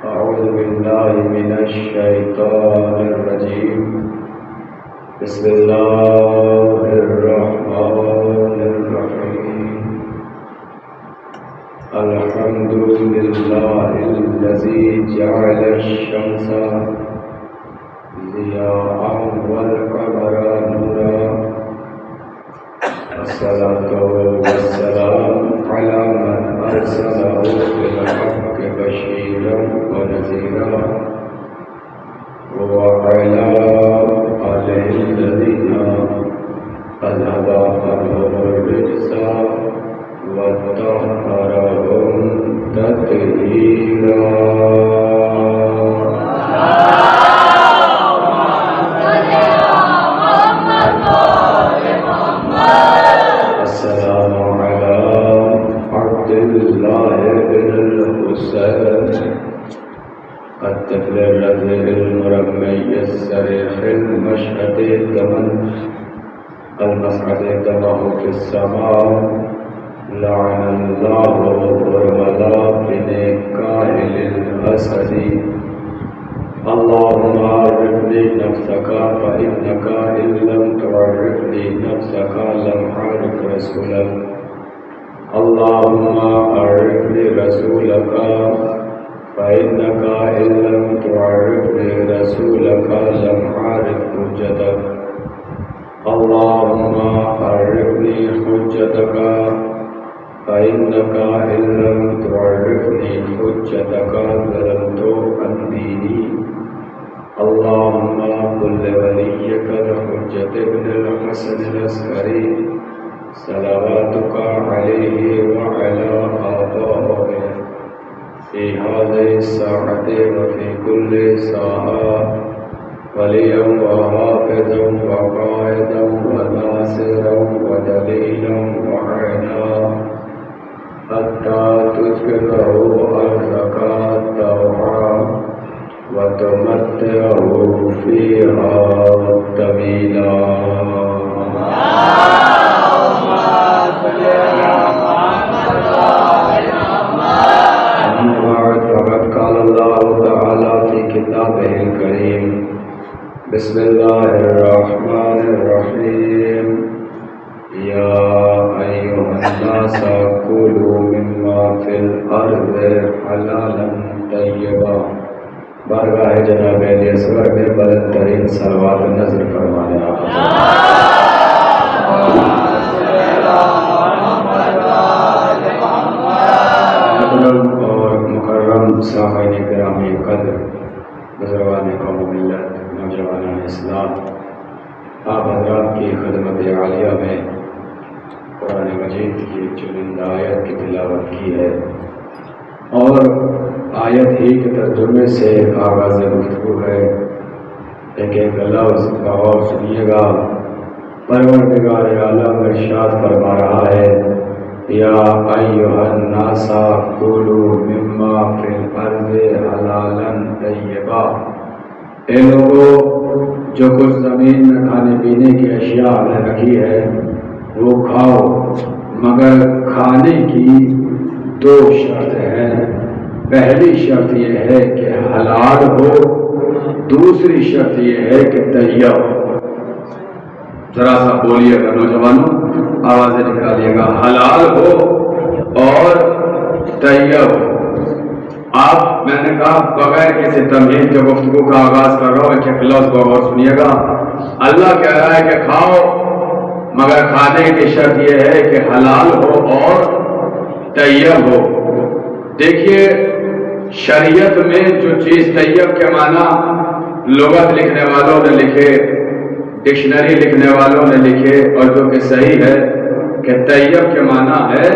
أعوذ بالله من الشيطان الرجيم. بسم الله الرحمن الرحيم. الحمد لله الذي جعل الشمس ضياء والقمر نورا. الصلاة والسلام على من أرسله بالحق بشيرا ونذيرا وعلى آله الذين أذهب عنهم الرجس وطهرهم تطهيرا. السلام على عبد الله بن الحسين الطفل الرضيع المرمي الصريح المشهد الدمن المصعد دمه في السماء. لعن الله برملا بن كاهل الأسد. اللهم عرفني نفسك فإنك إن لم تعرفني نفسك لم أعرف رسولك. اللهم عرفني رسولك فإنك إن لم تعرفني رسولك لم أعرف حجتك. اللهم عرفني حجتك فإنك إن لم تعرفني حجتك ظلمت عن ديني. اللهم قل لوليك الحجة ابن الحسن العسكري صلواتك عليه وعلى آبائه في هذه الساعة وفي كل ساعة وليا وحافظا وقائدا وناصرا ودليلا وعينا حتى تسكنه أرضك طوعا وتمتعه فيها طويلا. فقد قال الله تعالى في كتابه الكريم. بسم الله الرحمن الرحيم. يا أيها الناس كلوا مما في الأرض حلالا طيبا. بارگاہ جناب علی اصغر میں بلند ترین صلوات نظر فرمانے آپ اور مکرم سامعین گرامی قدر، بزرگان قوم ملت، نوجوانان اسلام، آپ حضرات کی خدمت عالیہ میں قرآن مجید کی چنندہ آیت کی تلاوت کی ہے اور آیت ہی کے ترجمے سے آغاز گفتگو ہے. ایک لفظ غور سنیے گا. پروردگار عالم ارشاد فرما رہا ہے یا ایھا الناس کلوا مما فی الارض حلالا طیبا. اے لوگو، جو کچھ زمین میں کھانے پینے کی اشیاء ہم نے رکھی ہے وہ کھاؤ، مگر کھانے کی دو شرط ہیں. پہلی شرط یہ ہے کہ حلال ہو، دوسری شرط یہ ہے کہ طیب ہو. ذرا سا بولیے گا نوجوانوں، آوازیں نکالیے گا. حلال ہو اور طیب ہو. آپ، میں نے کہا بغیر کسی تمہید کے گفتگو کا آغاز کر رہا ہوں. ایک لفظ کو غور سنیے گا. اللہ کہہ رہا ہے کہ کھاؤ، مگر کھانے کی شرط یہ ہے کہ حلال ہو اور طیب ہو. دیکھیے، شریعت میں جو چیز طیب کے معنی لغت لکھنے والوں نے لکھے، ڈکشنری لکھنے والوں نے لکھے، اور جو کہ صحیح ہے کہ طیب کے معنی ہے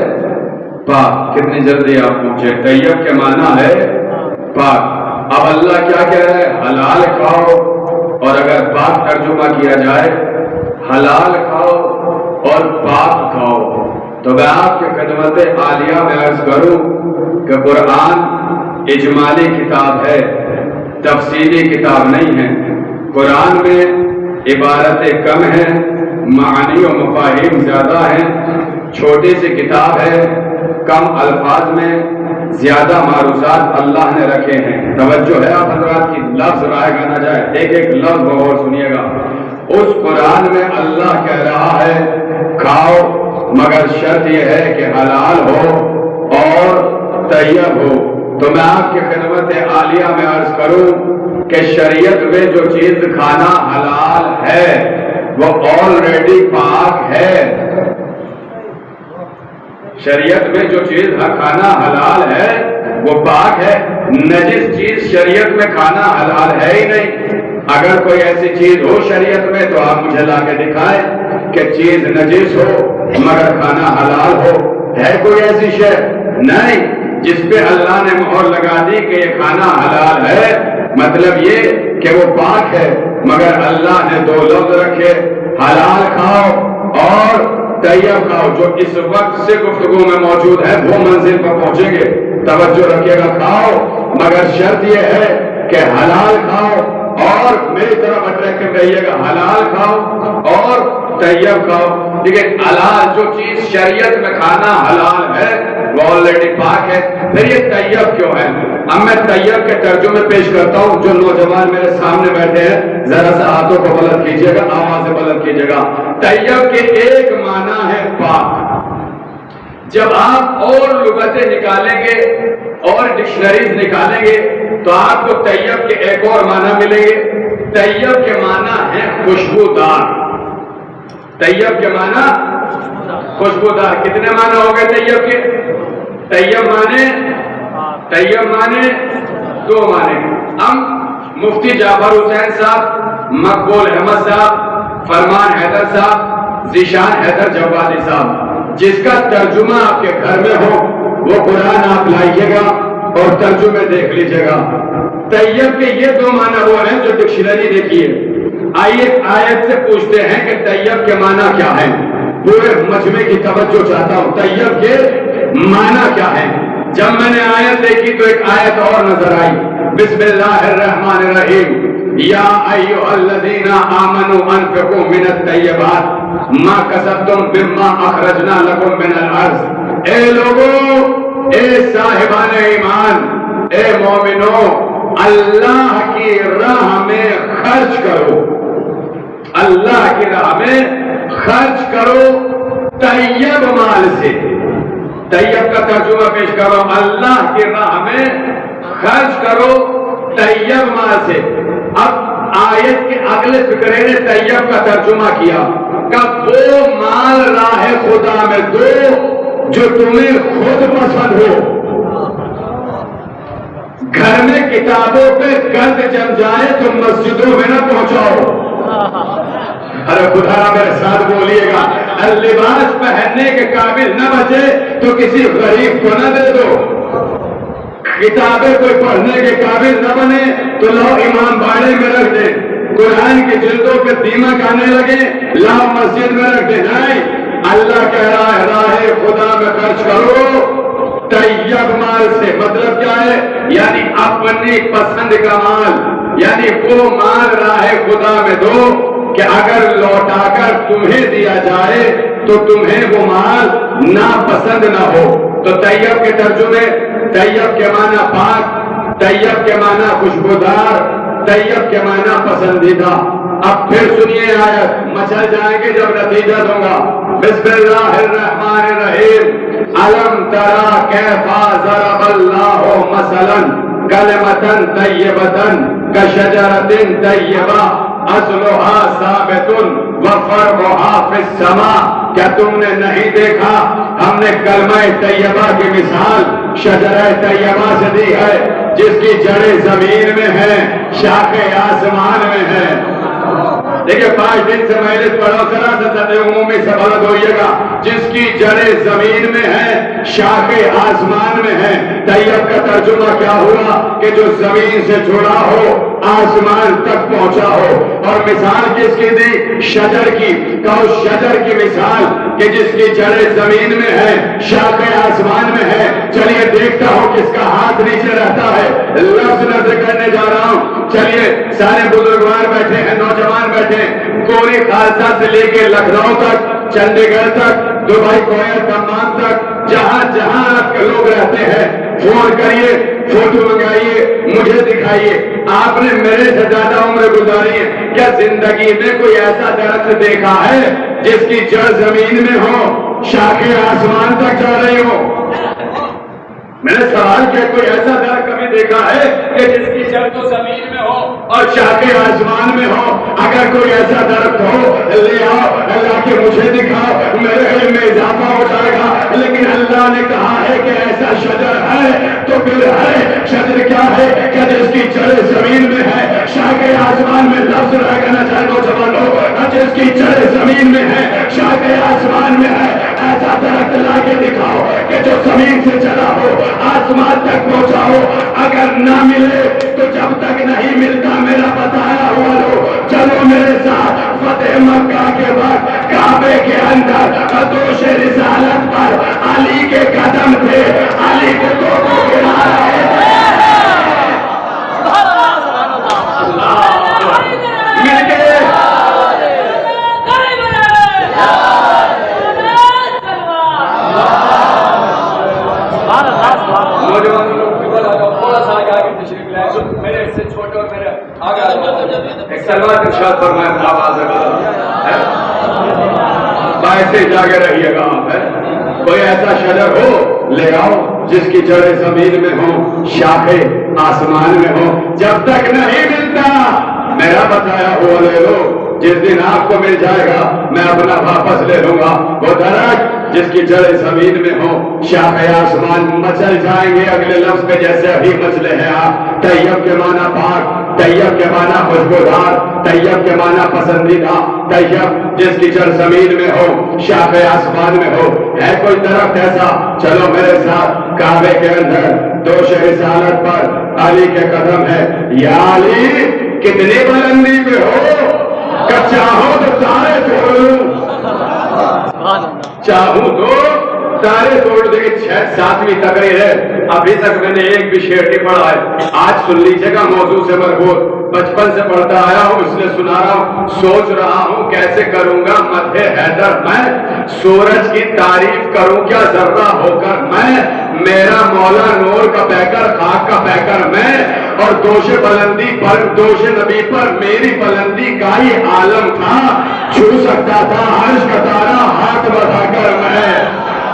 پاک. کتنی جلدی آپ پوچھے؟ طیب کے معنی ہے پاک. اب اللہ کیا کہہ رہا ہے؟ حلال کھاؤ. اور اگر پاک ترجمہ کیا جائے، حلال کھاؤ اور پاک کھاؤ. تو میں آپ کی خدمت عالیہ میں عرض کروں کہ قرآن اجمالی کتاب ہے، تفصیلی کتاب نہیں ہے. قرآن میں عبارتیں کم ہیں، معانی و مفاہیم زیادہ ہیں. چھوٹی سی کتاب ہے کم الفاظ میں زیادہ معروضات اللہ نے رکھے ہیں۔ توجہ ہے آپ حضرات کی، لفظ رائے گا نہ جائے، ایک ایک لفظ غور سنیے گا۔ اس قرآن میں اللہ کہہ رہا ہے کھاؤ، مگر شرط یہ ہے کہ حلال ہو اور طیب ہو۔ تو میں آپ کی خدمت عالیہ میں عرض کروں کہ شریعت میں جو چیز کھانا حلال ہے وہ آلریڈی پاک ہے۔ شریعت میں جو چیز کھانا حلال ہے وہ پاک ہے، نجس چیز شریعت میں کھانا حلال ہے ہی نہیں۔ اگر کوئی ایسی چیز ہو شریعت میں تو آپ مجھے لا کے دکھائیں کہ چیز نجس ہو مگر کھانا حلال ہو۔ ہے کوئی ایسی شے؟ نہیں، جس پہ اللہ نے مہر لگا دی کہ یہ کھانا حلال ہے، مطلب یہ کہ وہ پاک ہے، مگر اللہ نے دو لفظ رکھے، حلال کھاؤ اور طیب کھاؤ، جو اس وقت سے گفتگو میں موجود ہے وہ منزل پر پہنچیں گے۔ توجہ رکھیے گا، کھاؤ مگر شرط یہ ہے کہ حلال کھاؤ، اور میری طرف اٹریکٹو رہیے گا، حلال کھاؤ اور طیب کھاؤ۔ دیکھیں حلال جو چیز شریعت میں کھانا حلال ہے وہ آلریڈی پاک ہے، پھر یہ طیب کیوں ہے؟ اب میں طیب کے ترجمے پیش کرتا ہوں۔ جو نوجوان میرے سامنے بیٹھے ہیں ذرا سا ہاتھوں کو بلند کیجیے گا، آوازیں بلند کیجیے گا۔ طیب کے ایک معنی ہے پاک۔ جب آپ اور لغتیں نکالیں گے اور ڈکشنریز نکالیں گے تو آپ کو طیب کے ایک اور معنی ملیں گے۔ طیب کے معنی ہے خوشبودار۔ طیب کے معنی خوشبودار۔ کتنے معنی ہو گئے طیب کے؟ طیب معنی دو معنی۔ ہم مفتی جعفر حسین صاحب، مقبول احمد صاحب، فرمان حیدر صاحب، ذیشان حیدر جوادی صاحب، جس کا ترجمہ آپ کے گھر میں ہو وہ قرآن آپ لائیے گا اور ترجمے دیکھ لیجیے گا۔ طیب کے یہ دو معنی وہ ہیں جو ڈکشنری دیکھیے۔ آئیے آیت سے پوچھتے ہیں کہ طیب کے معنی کیا ہے، پورے مجمع کی توجہ چاہتا ہوں، طیب کے معنی کیا ہے؟ جب میں نے آیت دیکھی تو ایک آیت اور نظر آئی، بسم اللہ الرحمن الرحیم، یا ایھا الذین آمنوا انفقوا من الطیبات ما کسبتم مما اخرجنا لکم من الارض۔ اے لوگوں، اے صاحبان ایمان، اے مومنو، اللہ کی راہ میں خرچ کرو، اللہ کی راہ میں خرچ کرو طیب مال سے۔ طیب کا ترجمہ پیش کرو، اللہ کی راہ میں خرچ کرو طیب مال سے۔ اب آیت کے اگلے فقرے نے طیب کا ترجمہ کیا کہ وہ مال راہ خدا میں دو جو تمہیں خود پسند ہو۔ گھر میں کتابوں پہ گرد جم جائے تو مسجدوں میں نہ پہنچاؤ۔ ارے خدا میرے ساتھ بولیے گا، لباس پہننے کے قابل نہ بچے تو کسی غریب کو نہ دے دو۔ کتابیں کوئی پڑھنے کے قابل نہ بنے تو لاؤ امام باڑے میں رکھ دیں۔ قرآن کی جلدوں پہ دیمک آنے لگے، لاؤ مسجد میں رکھ دیں۔ نہیں، اللہ کہہ رہا ہے راہ خدا میں خرچ کرو طیب مال سے۔ مطلب کیا ہے؟ یعنی اپنی پسند کا مال، یعنی وہ مال راہ خدا میں دو کہ اگر لوٹا کر تمہیں دیا جائے تو تمہیں وہ مال ناپسند نہ ہو۔ تو طیب کے ترجمے، طیب کے معنی پاک، طیب کے معنی خوشبودار، طیب کے معنی پسندیدہ۔ اب پھر سنیے آیت، مچل جائیں گے جب نتیجہ دوں گا۔ بسم اللہ الرحمن الرحیم، الم تری کیف ضرب اللہ مثلا کلمۃ طیبۃ کشجرۃ طیبہ اصلھا ثابت وفرعھا فی السماء۔ کیا تم نے نہیں دیکھا ہم نے کلمہ طیبہ کی مثال شجرہ طیبہ سے دی ہے جس کی جڑیں زمین میں ہیں، شاخیں آسمان میں ہیں۔ دیکھیں 5 دن سے مجلس پڑھو، ذرا سا سطح عمومی سے بلند ہوئیے گا، جس کی جڑیں زمین میں ہیں، شاخیں آسمان میں ہیں۔ طیب کا ترجمہ کیا ہوا کہ جو زمین سے جڑا ہو، آسمان تک پہنچا ہو۔ اور مثال کس کی دی؟ شجر کی۔ کہو شجر کی مثال کہ جس کی جڑیں زمین میں ہیں، شاخیں آسمان میں ہیں۔ چلیے دیکھتا ہوں کس کا ہاتھ نیچے رہتا ہے۔ لفظ نظر کرنے جا رہا ہوں، چلیے سارے بزرگوار بیٹھے ہیں، نوجوان بیٹھے ہیں، کوری خالصہ سے لے کے لکھنؤ تک، چنڈی گڑھ تک، دبئی کویت دمام تک، جہاں جہاں آپ کے لوگ رہتے ہیں فون کریے، فوٹو منگائیے، مجھے دکھائیے۔ آپ نے میرے سے زیادہ عمر گزاری ہے، کیا زندگی میں کوئی ایسا درخت دیکھا ہے جس کی جڑ زمین میں ہو، شاخیں آسمان تک جا رہی ہو؟ میں نے سوال کیا، کوئی ایسا درخت کبھی دیکھا ہے کہ جس کی جڑ تو زمین میں ہو اور شاخیں آسمان میں ہو؟ اگر کوئی ایسا درخت ہو لے آؤ، اللہ کے مجھے دکھاؤ، میرے علم میں اضافہ ہو جائے گا۔ لیکن اللہ نے کہا ہے کہ ایسا شجر ہے تو پھر ہے۔ شجر کیا ہے کہ جس کی جڑ زمین میں ہے، شاخیں آسمان میں، لفظ رہ گا نہ چاہے نوجوانوں، جس کی جڑ زمین میں ہے، شاخیں آسمان میں ہے، ایسا درخت لا کے دکھاؤ کہ جو زمین سے چلا ہو، آسمان تک پہنچا ہو۔ اگر نہ ملے تو جب تک نہیں ملتا میرا بتایا ہوا لو، چلو میرے ساتھ فتح مکہ کے بعد کعبے کے اندر دوش رسالت پر علی کے قدم تھے، علی کو تو گرا رہے تھے۔ مل گئے نوجوانوں لوگ تھوڑا سا آگے تشریف لائے، میرے سے چھوٹے اور میرے آگے ایک سلوات ارشاد فرمائے آواز باعث جاگے رہیے گا آپ۔ کوئی ایسا شجر ہو لے آؤ جس کی جڑیں زمین میں ہو، شاخیں آسمان میں ہو، جب تک نہیں ملتا میرا بتایا ہوا لے لو۔ جس دن آپ کو مل جائے گا میں اپنا واپس لے لوں گا۔ وہ درخت جس کی جڑیں زمین میں ہو، شاخیں آسمان، مچل جائیں گے اگلے لفظ پہ جیسے ابھی مچلے ہیں آپ۔ طیب کے معنی پاک، طیب کے معنی خوشبودار، طیب کے معنی پسندیدہ، طیب جس کی جڑ زمین میں ہو، شاخیں آسمان میں ہو۔ ہے کوئی درخت ایسا؟ چلو میرے ساتھ کعبے کے اندر دوش رسالت پر علی کے قدم ہے۔ یا علی کتنی بلندی پہ ہو کہ چاہو تو تارے توڑ لوں، چاہوں تو تارے توڑ دے۔ 7ویں تقریر ہے، ابھی تک میں نے ایک بھی شعر نہیں پڑھا ہے۔ آج سن لیجیے گا موضوع سے مربوط، بچپن سے پڑھتا آیا ہوں اس لیے سنا رہا ہوں۔ سوچ رہا ہوں کیسے کروں گا مدح حیدر میں، سورج کی تعریف کروں کیا ذرہ ہو کر میں، میرا مولا نور کا پیکر خاک کا پیکر میں، اور دوش بلندی پر دوش نبی پر میری بلندی کا ہی عالم تھا۔ چھو سکتا تھا عرش کا تارا ہاتھ بڑھا کر میں،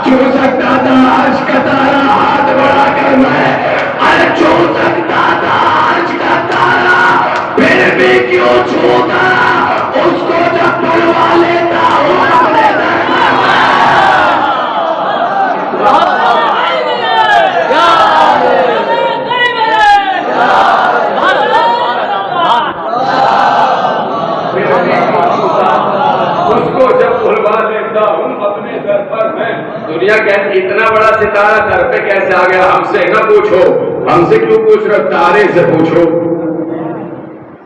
چھو سکتا تھا عرش کا تارا ہاتھ بڑھا کر میں، ارے چھو سکتا تھا عرش کا تارا پھر بھی کیوں چھوتا، اس کو جب بلوا لیتا ہوں اپنے دربار میں۔ اس کو جب بلوا لیتا ہوں اپنے در پر میں۔ دنیا کہتی اتنا بڑا ستارہ در پہ کیسے آ گیا؟ ہم سے نہ پوچھو، ہم سے کیوں پوچھ رہے؟ تارے سے پوچھو،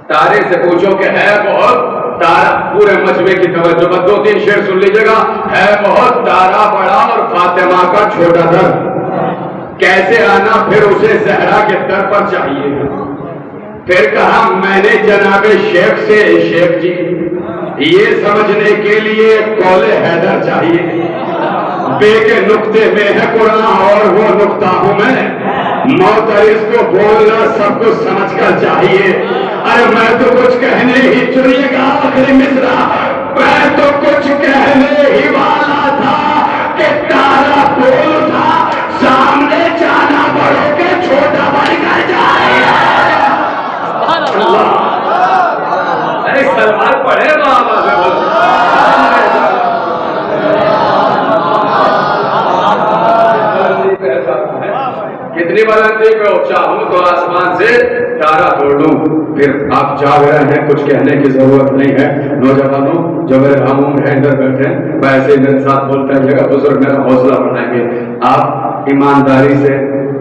تارے سے پوچھو کہ ہے بہت تارا۔ پورے مجمع کی توجہ، بس 2-3 شعر سن لیجیے گا۔ ہے بہت تارا بڑا اور فاطمہ کا چھوٹا در، کیسے آنا پھر اسے زہرا کے در پر چاہیے۔ پھر کہا میں نے جناب شیخ سے، شیخ جی یہ سمجھنے کے لیے قول حیدر چاہیے، بے کے نقطے میں ہے قرآن اور وہ نقطہ ہوں میں، معترض کو بولنا سب کچھ سمجھ کر چاہیے۔ ارے میں تو کچھ کہنے ہی، سنیے گا آخری مصرع، میں تو کچھ کہنے ہی والا تھا کہ تارا بول تھا، سامنے جانا بڑوں کے چھوٹا بڑھ کر جائے۔ ارے سلمان پڑھے کتنی بلندی پہ ہو، چاہوں تو آسمان سے تارا توڑ لوں۔ پھر آپ جاگ رہے ہیں، کچھ کہنے کی ضرورت نہیں ہے۔ نوجوانوں جو میرے ہم عمر ہیں ادھر بیٹھے ہیں، ویسے ہی میرے ساتھ بولتا رہیے گا، بزرگ میرا حوصلہ بڑھائیں گے۔ آپ ایمانداری سے،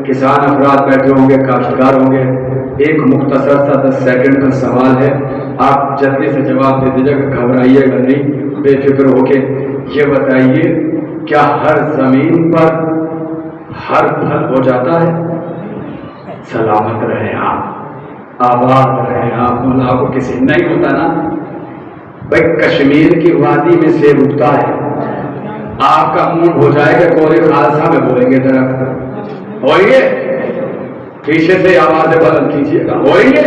کسان افراد بیٹھے ہوں گے، کاشتکار ہوں گے، ایک مختصر سا 10 سیکنڈ کا سوال ہے، آپ جلدی سے جواب دے دیجیے گا، گھبرائیے گا نہیں، بے فکر ہو کے یہ بتائیے کیا ہر زمین پر ہر پھل ہو جاتا ہے؟ سلامت رہے آپ، آباد رہے آپ، مولا کو کسی نہیں ہوتا نا۔ بھائی کشمیر کی وادی میں سیب اگتا ہے، آپ کا موڈ ہو جائے گا گورے خالصہ میں بولیں گے درخت ہوئیں گے؟ پیچھے سے آوازیں بلند کیجیے گا ہوئیں گے؟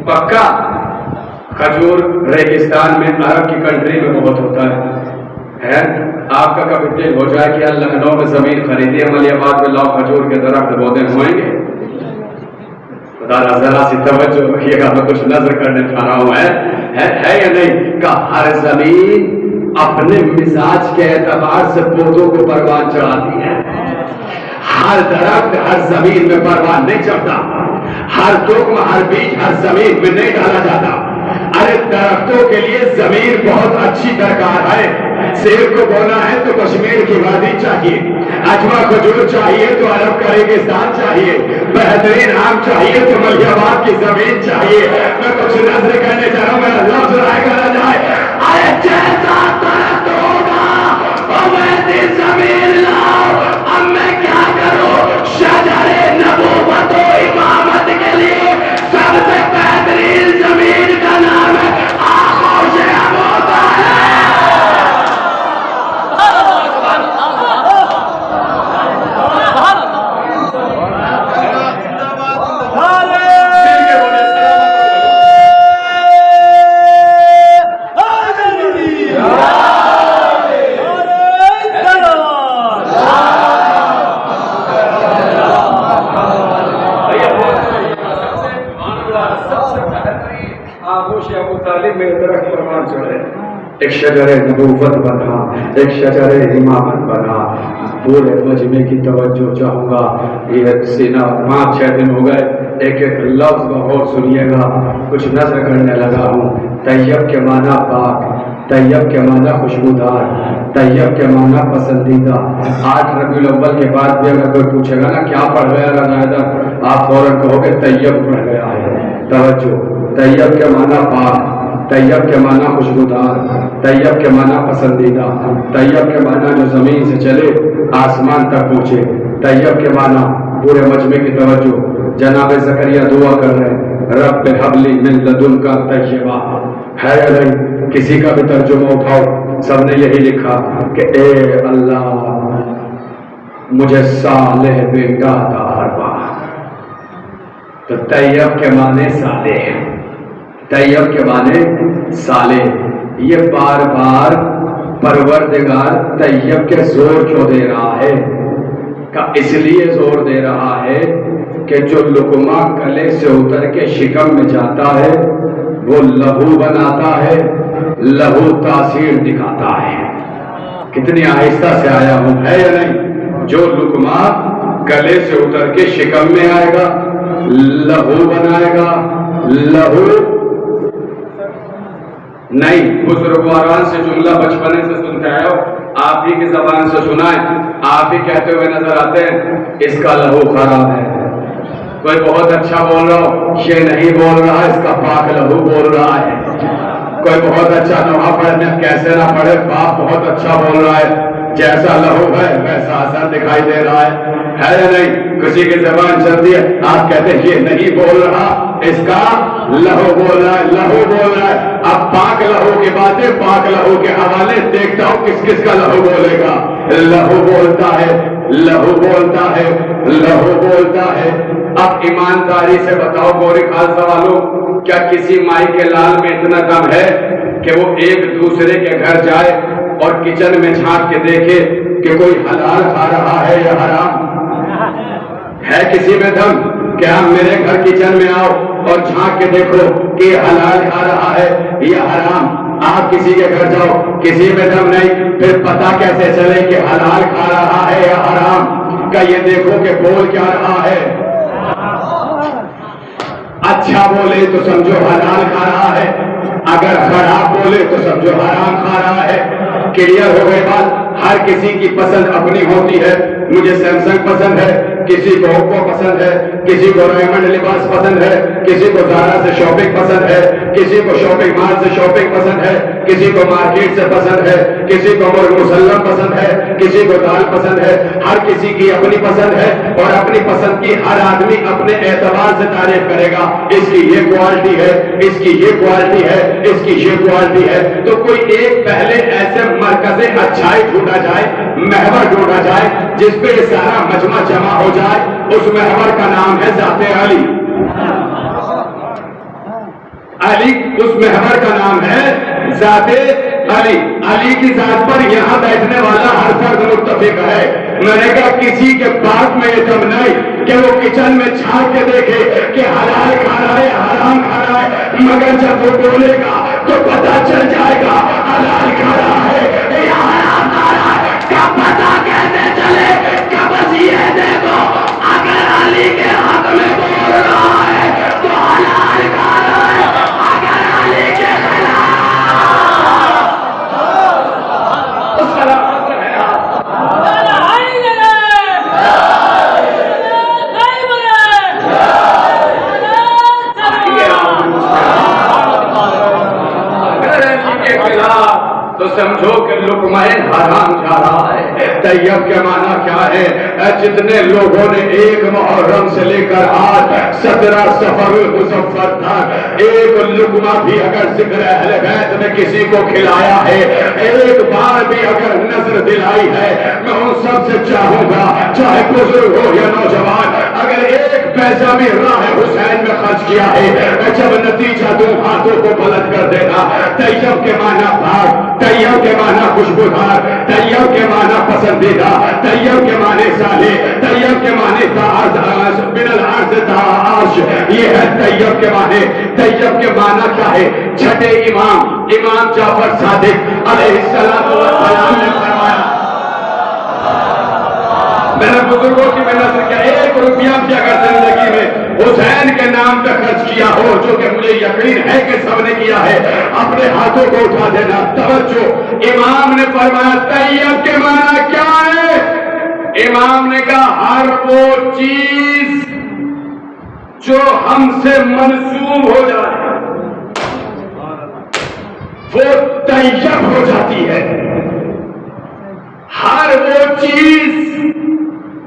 پکا؟ کھجور ریگستان میں عرب کی کنٹری میں بہت ہوتا ہے آپ کا کبھی دل ہو جائے کہ لکھنؤ میں زمین خریدی عملی آباد میں لاؤ کھجور کے درخت بودے ہوئیں گے؟ ذرا سی توجہ رکھیے گا، میں کچھ نظر کرنے جا رہا ہوں ہے یا نہیں؟ کہ ہر زمین اپنے مزاج کے اعتبار سے پودوں کو پروان چڑھاتی ہے، ہر درخت ہر زمین میں پروان نہیں چڑھتا، ہر تخم ہر بیج ہر زمین میں نہیں ڈالا جاتا۔ ارے درختوں کے لیے زمین بہت اچھی درکار ہے، سیب کو بونا ہے تو کشمیر کی وادی چاہیے، اجوا کھجور چاہیے تو عرب کا ریگستان چاہیے، بہترین آم چاہیے تو ملیح آباد کی زمین چاہیے۔ میں کچھ نظر کرنے جا رہا ہوں، میرا لفظ رائے کرا جائے، ارے جیسا درخت ہوگا ویسی زمین لاؤ۔ اب میں کیا کروں؟ شجر نبوت و امامت کے لیے سب سے بہترین زمین کا نام ہے آغوش ابو طالب۔ ایک شجر نبوت بنا، ایک شجر امامت بنا۔ پورے مجمع کی توجہ چاہوں گا، یہ سینہ 5-6 دن ہو گئے، ایک ایک لفظ غور سنیے گا، کچھ نظر کرنے لگا ہوں۔ طیب کے معنی پاک، طیب کے معنی خوشبودار، طیب کے معنی پسندیدہ۔ 8 ربیع الاول کے بعد بھی اگر کوئی پوچھے گا نا کیا پڑھ گیا رضا، آپ فوراً کہو گے طیب پڑھ گیا ہے۔ توجہ، طیب کے معنی پاک، طیب کے معنی خوشبودار، طیب کے معنی پسندیدہ، طیب کے معنی جو زمین سے چلے آسمان تک پہنچے، طیب کے معنی پورے مجمع کی توجہ۔ جناب زکریا دعا کر رہے ہیں، رب ہب لی من لدن کا طیبہ، ہے یا نہیں؟ کسی کا بھی ترجمہ اٹھاؤ، سب نے یہی لکھا کہ اے اللہ مجھے صالح بیٹا عطا فرما۔ تو طیب کے معنی صالح، طیب کے معنی صالح۔ یہ بار بار پروردگار طیب کے زور کیوں دے رہا ہے؟ کہ اس لیے زور دے رہا ہے کہ جو لقمہ گلے سے اتر کے شکم میں جاتا ہے وہ لہو بناتا ہے، لہو تاثیر دکھاتا ہے۔ کتنی آہستہ سے آیا ہوں، ہے یا نہیں؟ جو لقمہ گلے سے اتر کے شکم میں آئے گا لہو بنائے گا، لہو نہیں بزرگواران سے جملہ بچپنے سے سنتے آئے ہو، آپ ہی کی زبان سے سنائیں، آپ ہی کہتے ہوئے نظر آتے ہیں اس کا لہو خراب ہے۔ کوئی بہت اچھا بول رہا ہو، یہ نہیں بول رہا، اس کا پاک لہو بول رہا ہے۔ کوئی بہت اچھا نہ پڑھنے کیسے نہ پڑھے، باپ بہت اچھا بول رہا ہے، جیسا لہو ہے ویسا اثر دکھائی دے رہا ہے یا نہیں؟ کسی کی زبان چلتی ہے، آپ کہتے ہیں یہ نہیں بول رہا، اس کا لہو بول رہا ہے، لہو بول رہا ہے۔ اب پاک لہو کی باتیں، پاک لہو کے حوالے دیکھتا ہوں کس کس کا لہو بولے گا۔ لہو بولتا ہے، لہو بولتا ہے، لہو بولتا ہے۔ اب ایمانداری سے بتاؤ گوری خالصہ والوں، کیا کسی مائی کے لال میں اتنا دم ہے کہ وہ ایک دوسرے کے گھر جائے اور کچن میں جھانک کے دیکھے کہ کوئی حلال کھا رہا ہے یا حرام؟ ہے کسی میں دم کہ آپ میرے گھر کچن میں آؤ اور جھانک کے دیکھو کہ حلال کھا رہا ہے یا حرام؟ آپ کسی کے گھر جاؤ، کسی میں دم نہیں، پھر پتا کیسے چلے کہ حلال کھا رہا ہے یا حرام؟ کا یہ دیکھو کہ بول کیا رہا ہے۔ اچھا بولے تو سمجھو حلال کھا رہا ہے، اگر خراب بولے تو سمجھو حرام کھا رہا ہے۔ کلیئر ہو گئی بات؟ ہر کسی کی پسند اپنی ہوتی ہے، مجھے سیمسنگ پسند ہے، کسی کو اوپو پسند ہے، کسی کو ریمنڈ لباس پسند ہے، کسی کو زارا سے شاپنگ پسند ہے، کسی کو شاپنگ مال سے شاپنگ پسند ہے، کسی کو مارکیٹ سے پسند ہے، کسی کو مرغ مسلم پسند ہے، کسی کو دال پسند ہے. ہر کسی کی اپنی پسند ہے اور اپنی پسند کی ہر آدمی اپنے اعتبار سے تعریف کرے گا. اس کی یہ کوالٹی ہے، اس کی یہ کوالٹی ہے، اس کی یہ کوالٹی ہے. تو کوئی ایک پہلے ایسے مرکز اچھائی ڈھونڈا جائے، محور ڈھونڈا جائے جس پہ یہ سارا مجمع جمع ہو جائے. اس محور کا نام ہے ذات علی. علی اس محور کا نام ہے ذات علی. علی کی ذات پر یہاں بیٹھنے والا ہر فرد متفق ہے. میں نے کہا کسی کے بات میں یہ دم نہیں کہ وہ کچن میں چھانک کے دیکھے کہ حلال کھا رہا ہے حرام کھا رہا ہے، مگر جب وہ بولے گا تو پتہ چل جائے گا حلال کھا رہا ہے یا حرام کھا رہا ہے. کیا پتہ کیسے چلے کہ بس یہ دیکھو اگر علی کے حق میں بول رہا ہے تو حلال کھا رہا ہے، اگر علی کے خلاف تو سمجھو کہ لقمان حرام جا رہا ہے. طیب کے معنی کیا ہے؟ جتنے لوگوں نے ایک محرم سے لے کر آج 17 صفر المظفر تک ایک لقمہ بھی اگر ذکر اہل بیت میں کسی کو کھلایا ہے، ایک بار بھی اگر نظر دلائی ہے، میں ان سب سے چاہوں گا چاہے بزرگ ہو یا نوجوان، اگر ایک پیسہ بھی راہ حسین میں خرچ کیا ہے، جب نتیجہ دو ہاتھوں کو بلند کر دینا. طیب کے معنی پاک، طیب کے معنی خوشبودار، طیب کے معنی پسندیدہ، طیب کے معنی صالح، طیب کے معنی من العرض تعاش. یہ ہے طیب کے معنی. طیب کے معنی کیا ہے؟ چھٹے امام جعفر صادق علیہ السلام نے فرمایا، میں نے بزرگوں کی محنت سے کیا 1 روپیہ بھی اگر زندگی میں حسین کے نام پہ خرچ کیا ہو، جو کہ مجھے یقین ہے کہ سب نے کیا ہے، اپنے ہاتھوں کو اٹھا دینا. توجہ، امام نے فرمایا طیب کے معنی کیا ہے؟ امام نے کہا ہر وہ چیز جو ہم سے منسوب ہو جائے وہ طیب ہو جاتی ہے. ہر وہ چیز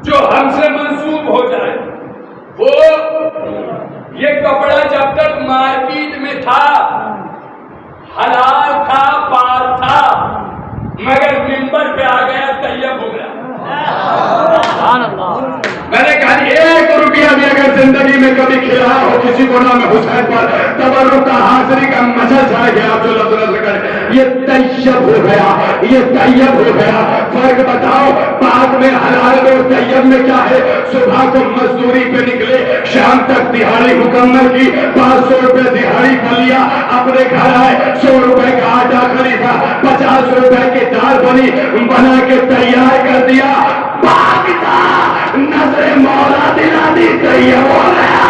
جو ہم سے منسوب ہو جائے وہ، یہ کپڑا جب تک مارکیٹ میں تھا حلال تھا، پاک تھا، مگر منبر پہ آ گیا طیب ہو گیا. میں نے کہا 1 روپیہ بھی اگر زندگی میں کبھی کھلایا ہو کسی کو نام حسین پر، تبرک کا حاضری کا مچل چھا گیا، یہ طیب ہو گیا، یہ طیب ہو گیا. فرق بتاؤ پاک میں حلال اور طیب میں کیا ہے؟ صبح کو مزدوری پہ نکلے، شام تک دہاڑی مکمل کی، 500 روپے دہاڑی پا لیا، اپنے گھر آئے 100 روپے کا آٹا خریدا، 50 روپے کی دال بنا کے تیار کر دیا. پاک تھا، نظر مولا دلا دی طیب ہو گیا.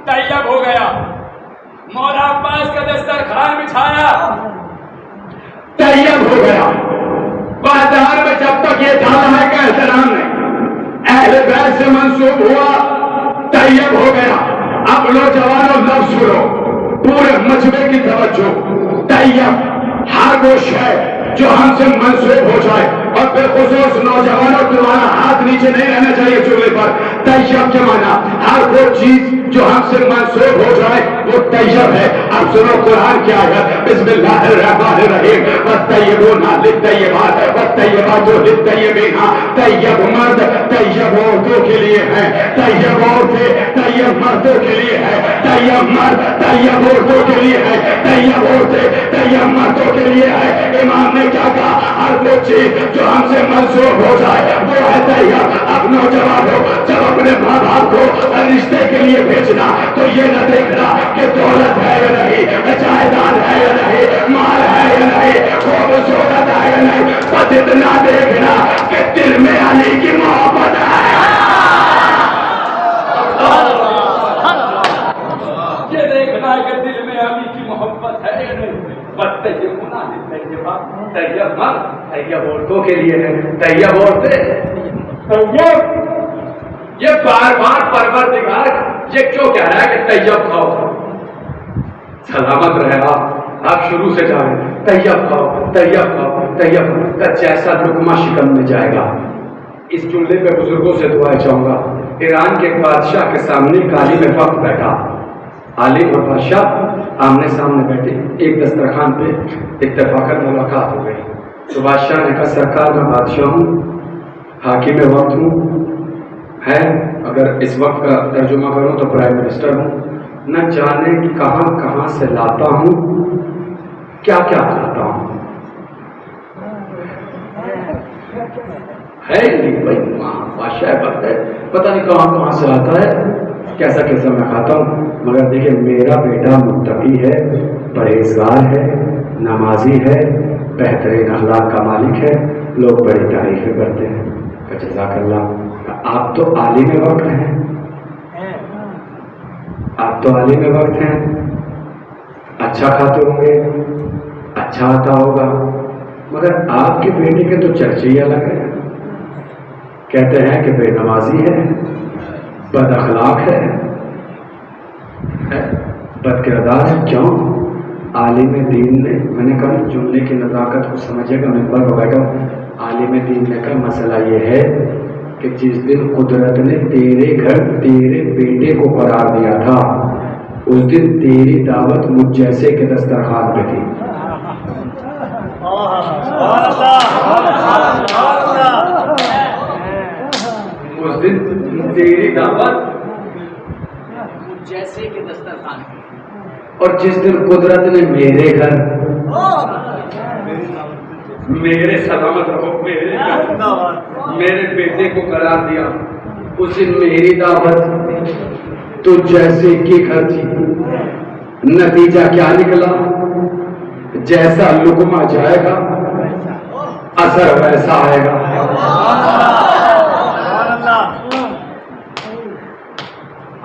طیب ہو گیا. مولا عباس کا دسترخوان بچھایا، طیب ہو گیا. بازار میں جب تک یہ دھالا ہے کا احترام نہیں، اہل بیت سے منسوب ہوا، طیب ہو گیا. اب نوجوانوں لفظ سنو، پورے مجمع کی توجہ. طیب ہر وہ شے جو ہم سے منسوب ہو جائے، اور بالخصوص نوجوانوں تمہارا ہاتھ نیچے نہیں رہنا چاہیے چولہے پر. طیب کے معنی ہر وہ چیز جو ہم سے منسوب ہو جائے وہ طیب ہے. اب سنو قرآن کیا ہے، بسم اللہ الرحمن الرحیم. والطیبون للطیبات والطیبات للطیبین. طیب مرد طیب عورتوں کے لیے ہے، طیب عورتیں طیب مردوں کے لیے ہے، طیب مرد طیب عورتوں کے لیے ہے، طیب عورتیں طیب مردوں کے لیے ہے. امام نے کیا کہا؟ ہر وہ چیز جو ہم سے منسوب ہو جائے وہ ہے طیب. اب نوجوانوں جب اپنے ماں باپ کو رشتے کے لیے بھیجنا تو یہ نہ دیکھنا کہ دولت ہے یا نہیں، جائیداد ہے یا نہیں، مال ہے یا نہیں، فرما طیب عورتوں کے لیے ہے، طیب عورتیں یہ بار بار پروردگار یہ کیوں کہہ رہا ہے کہ طیب کھاؤ؟ سلامت رہے آپ شروع سے جائیں طیب کھاؤ طیب کھاؤ طیب کا جیسا لقمہ شکم میں جائے گا۔ اس جملے پہ بزرگوں سے دعائیں چاہوں گا۔ ایران کے بادشاہ کے سامنے ایک عالم وقت بیٹھا، عالم اور بادشاہ آمنے سامنے بیٹھے، ایک دسترخوان پہ اتفاقاً ملاقات ہو گئی تو بادشاہ نے کہا سرکار میں بادشاہ ہوں، حاکم وقت ہوں، ہے اگر اس وقت کا ترجمہ کروں تو پرائم منسٹر ہوں، نہ جانے کہاں کہاں سے لاتا ہوں، کیا کیا کھاتا ہوں، ہے نہیں بھائی بادشاہ وقت ہے، پتہ نہیں کہاں کہاں سے آتا ہے، کیسا کیسا میں کھاتا ہوں، مگر دیکھیں میرا بیٹا متقی ہے، پرہیزگار ہے، نمازی ہے، بہترین اخلاق کا مالک ہے، لوگ بڑی تعریفیں کرتے ہیں۔ جزاک اللہ، آپ تو عالم وقت ہیں، آپ تو عالم وقت ہیں، اچھا کھاتے ہوں گے، اچھا آتا ہوگا، مگر آپ کے بیٹے کے تو چرچے ہی الگ ہیں، کہتے ہیں کہ بے نمازی ہے، بد اخلاق ہے، بد کردار ہے۔ کیوں؟ عالم دین نے، میں نے کہا جملے کی نزاکت کو سمجھے گا، ممبر پر بیٹھا ہوں، عالم دین نے کہا مسئلہ یہ ہے کہ جس دن قدرت نے تیرے گھر تیرے بیٹے کو قرار دیا تھا اس دن تیری دعوت مجھ جیسے کے دسترخوان پہ تھی۔ اس دن تیری دعوت مجھ جیسے کے دسترخوان پہ، اور جس دن قدرت نے میرے گھر میرے سلامت رہو میرے بیٹے کو قرار دیا اس دن میری دعوت تو جیسے کی گھر تھی۔ نتیجہ کیا نکلا؟ جیسا لقمہ جائے گا اثر ویسا آئے گا۔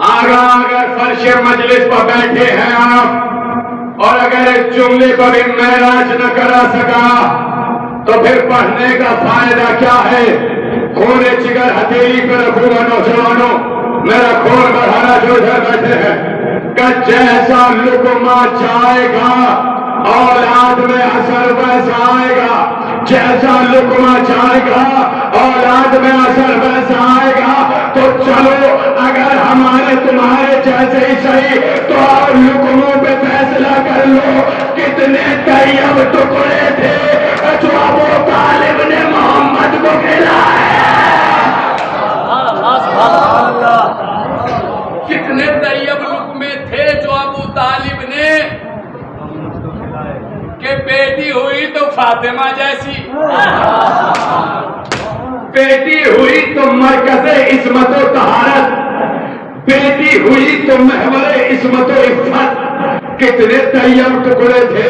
اگر فرش مجلس پر بیٹھے ہیں آپ اور اگر اس جملے کو بھی معراج نہ کرا سکا تو پھر پڑھنے کا فائدہ کیا ہے؟ خون جگر ہتھیلی پہ رکھوں گا نوجوانوں، میرا خون بڑھانا جو ادھر بیٹھے ہیں کہ جیسا لقمہ جائے گا اولاد میں اثر ویسا آئے گا، جیسا لقمہ جائے گا اولاد میں اثر ویسا آئے گا۔ تو چلو اگر ہمارے تمہارے جیسے ہی صحیح تو اور لقموں پہ فیصلہ کر لو، کتنے طیب ٹکڑے تھے جو ابو طالب نے محمد کو کھلائے، کتنے طیب لقمے تھے جو ابو طالب نے، کہ بیٹی ہوئی تو فاطمہ جیسی، بیٹی ہوئی تو مرکز عصمت و طہارت، بیٹی ہوئی تو محور عصمت و عفت۔ کتنے طیب ٹکڑے تھے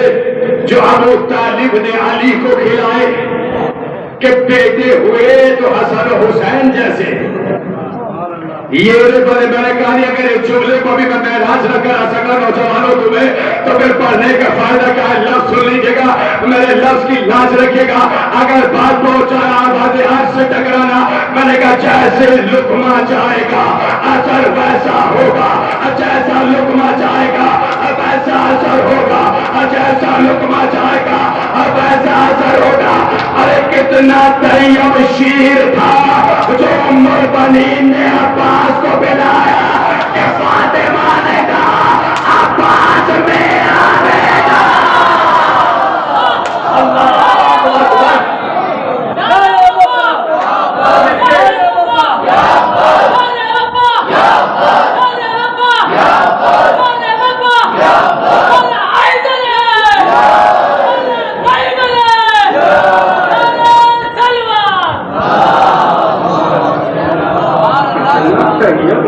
جو ابو طالب نے علی کو کھلائے، کہ بیٹے ہوئے تو حسن و حسین جیسے۔ یہ میں نے کہا اگر اس جملے کو بھی میں معراج نہ کرا سکا نوجوانوں تمہیں تو پھر پڑھنے کا فائدہ کیا ہے؟ لفظ سن لیجیے گا، میرے لفظ کی لاج رکھیے گا، اگر بات پہنچانا آواز آج سے ٹکرانا، میں نے کہا جیسے لقمہ جائے گا اثر ویسا ہوگا، جیسا لقمہ جائے گا ویسا اثر ہوگا، جیسا لقمہ جائے گا ویسا اثر ہوگا۔ ارے کتنا طیب شیر تھا جو ام البنین نے عباس کو بلایا کہ فاطمہ نے کہا عباس میرا بیٹا۔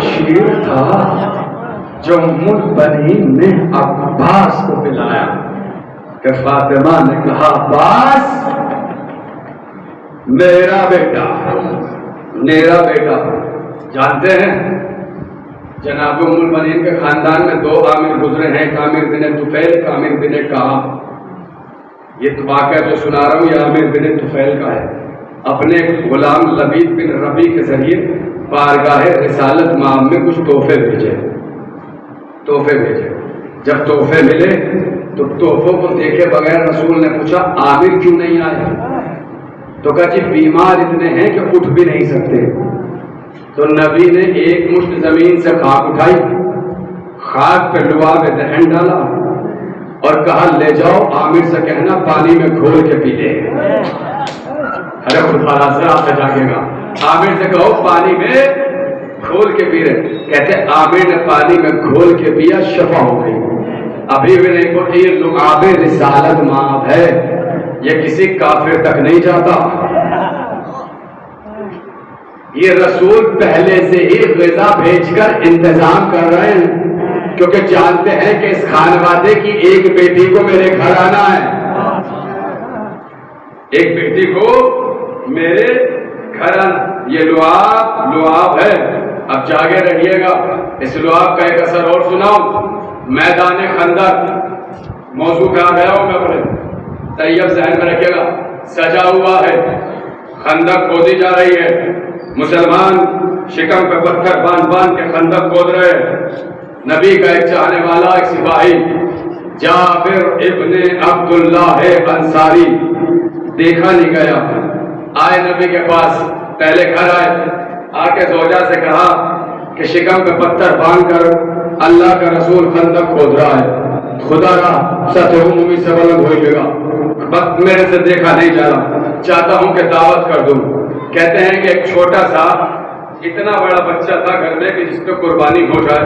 شیر تھا جو ام البنین نے عباس کو بلایا کہ فاطمہ نے کہا عباس میرا بیٹا، میرا بیٹا۔ جانتے ہیں جناب ام البنین کے خاندان میں دو عامر گزرے ہیں، ایک عامر بن طفیل، ایک عامر بن کعب۔ یہ واقعہ جو سنا رہا ہوں یہ عامر بن طفیل کا ہے. اپنے غلام لبید بن ربی کے ذریعے بارگاہ رسالت مآب میں کچھ تحفے بھیجے. جب تحفے ملے تو تحفوں کو دیکھے بغیر رسول نے پوچھا عامر کیوں نہیں آئے؟ تو کہا جی بیمار اتنے ہیں کہ اٹھ بھی نہیں سکتے. تو نبی نے ایک مشت زمین سے خاک اٹھائی, خاک پہ لعاب دہن ڈالا اور کہا لے جاؤ عامر سے کہنا پانی میں گھول کے پی لے. ارے خدا سے آپ سے جاگے گا. عامر سے کہو پانی میں گھول کے پی رہے. کہتے عامر نے پانی میں گھول کے پیا, شفا ہو گئی. ابھی بھی نہیں بولتے یہ لعاب رسالت مآب ہے, یہ کسی کافر تک نہیں جاتا. یہ رسول پہلے سے ہی غذا بھیج کر انتظام کر رہے ہیں, کیونکہ جانتے ہیں کہ اس خانوادے کی ایک بیٹی کو میرے گھر آنا ہے, ایک بیٹی کو میرے گھر آنا. یہ لعاب ہے. اب جاگے رہیے گا. اس لعاب کا ایک اثر اور سناؤں. میدان خندق موضوع پہ آ گیا ہوں میں, اپنے طیب ذہن میں رکھیے گا. سجا ہوا ہے, خندق کھودی جا رہی ہے, مسلمان شکم پہ پتھر باندھ کے خندق کھود رہے ہیں. نبی کا ایک چاہنے والا ایک سپاہی جابر ابن عبداللہ انصاری دیکھا نہیں گیا, آئے نبی کے پاس. پہلے گھر آئے, آ کے زوجہ سے کہا کہ شکم پہ پتھر باندھ کر اللہ کا رسول خندق کھود رہا ہے, خدا را سطح عمومی سے بلند ہوئے گا, وقت میرے سے دیکھا نہیں جا رہا, چاہتا ہوں کہ دعوت کر دوں. کہتے ہیں کہ ایک چھوٹا سا اتنا بڑا بچہ تھا گھر میں کہ جس پہ قربانی ہو جائے,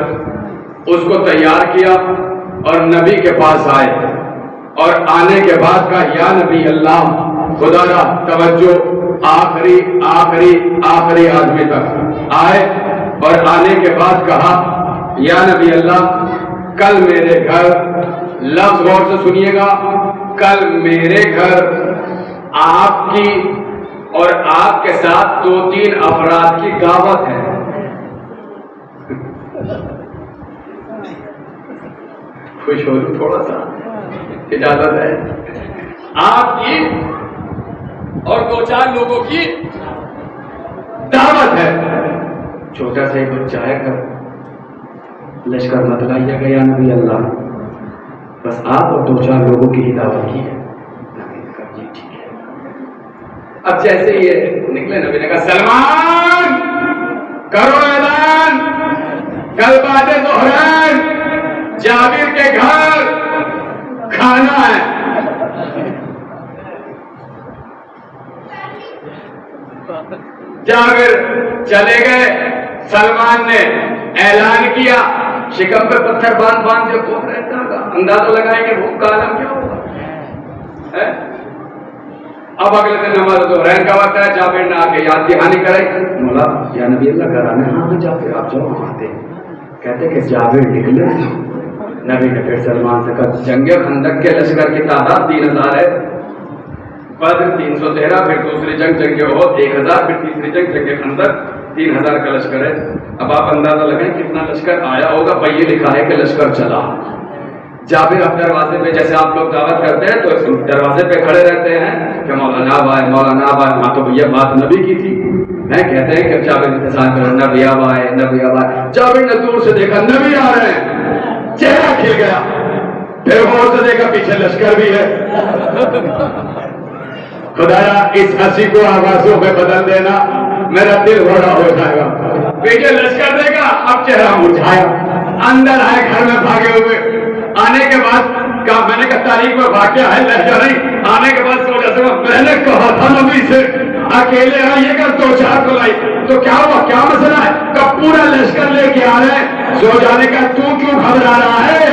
اس کو تیار کیا اور نبی کے پاس آئے. اور آنے کے بعد کہا یا نبی اللہ, خدا را توجہ, آخری آدمی تک آئے. اور آنے کے بعد کہا یا نبی اللہ کل میرے گھر, لفظ غور سے سنیے گا, کل میرے گھر آپ کی اور آپ کے ساتھ 2-3 افراد کی دعوت ہے. خوش ہو تھوڑا سا, اجازت ہے. آپ کی اور 2-4 لوگوں کی دعوت ہے. چھوٹا سا ایک بچہ ہے, کر لشکر مت لائیے گا یا نبی اللہ, بس آپ اور 2-4 لوگوں کی ہی دعوت کی ہے. جی ٹھیک ہے. اب جیسے یہ نکلے نبی نے کہا سلمان کرو اعلان, کل بعد ظہرین جابر کے گھر کھانا ہے. جابر چلے گئے. سلمان نے اعلان کیا, شکم پہ پتھر باندھ کے کھود رہتا تھا. اندازہ لگائیں کہ بھوک کا عالم کیا ہوگا. اب اگلے دن نماز ظہرین کا وقت ہے. جابر نے آ کے یاد دہانی کرائی, مولا یا نبی اللہ گھر آنے. ہاں جابر آپ جاؤ, آتے. کہتے کہ جابر نکلے. نبی نے پھر سلمان سے کہا جنگ خندق کے لشکر کی تعداد 3000 ہے, بدر 313, پھر دوسری جنگ احد 1000, پھر تیسری جنگ خندق 3000 کا لشکر ہے. اب آپ اندازہ لگائیں کتنا لشکر آیا ہوگا. بھائی یہ لکھا ہے کہ لشکر چلا. جابر اب دروازے پہ, جیسے آپ لوگ دعوت کرتے ہیں تو دروازے پہ کھڑے رہتے ہیں کہ مولانا بھائی مولانا بھائی. ہاں تو یہ بات نبی کی تھی. میں کہتے ہیں کہ جابر انتظار کر نبی اب آئے, نبی اب آئے. جابر نے دور سے دیکھا نبی آ رہے ہیں, چہرہ کھل گیا. پھر غور سے دیکھا پیچھے لشکر بھی ہے. خدایا اس ہنسی کو آوازوں میں بدل دینا, میرا دل بڑا ہو جائے گا. پیچھے لشکر دیکھا, اب چہرہ مرجھایا. اندر آئے گھر میں بھاگے ہوئے. آنے کے بعد کہا, میں نے کہا تاریخ میں واقعہ ہے لہجہ نہیں. آنے کے بعد سوچا سکا میں نے کہا تھا نبی سے اکیلے آئیے گا 2-4 کو لائی. تو کیا ہوا, کیا مسئلہ ہے؟ کہ پورا لشکر لے کے آ رہے ہیں. سو جانے کا تو کیوں گھبرا رہا ہے؟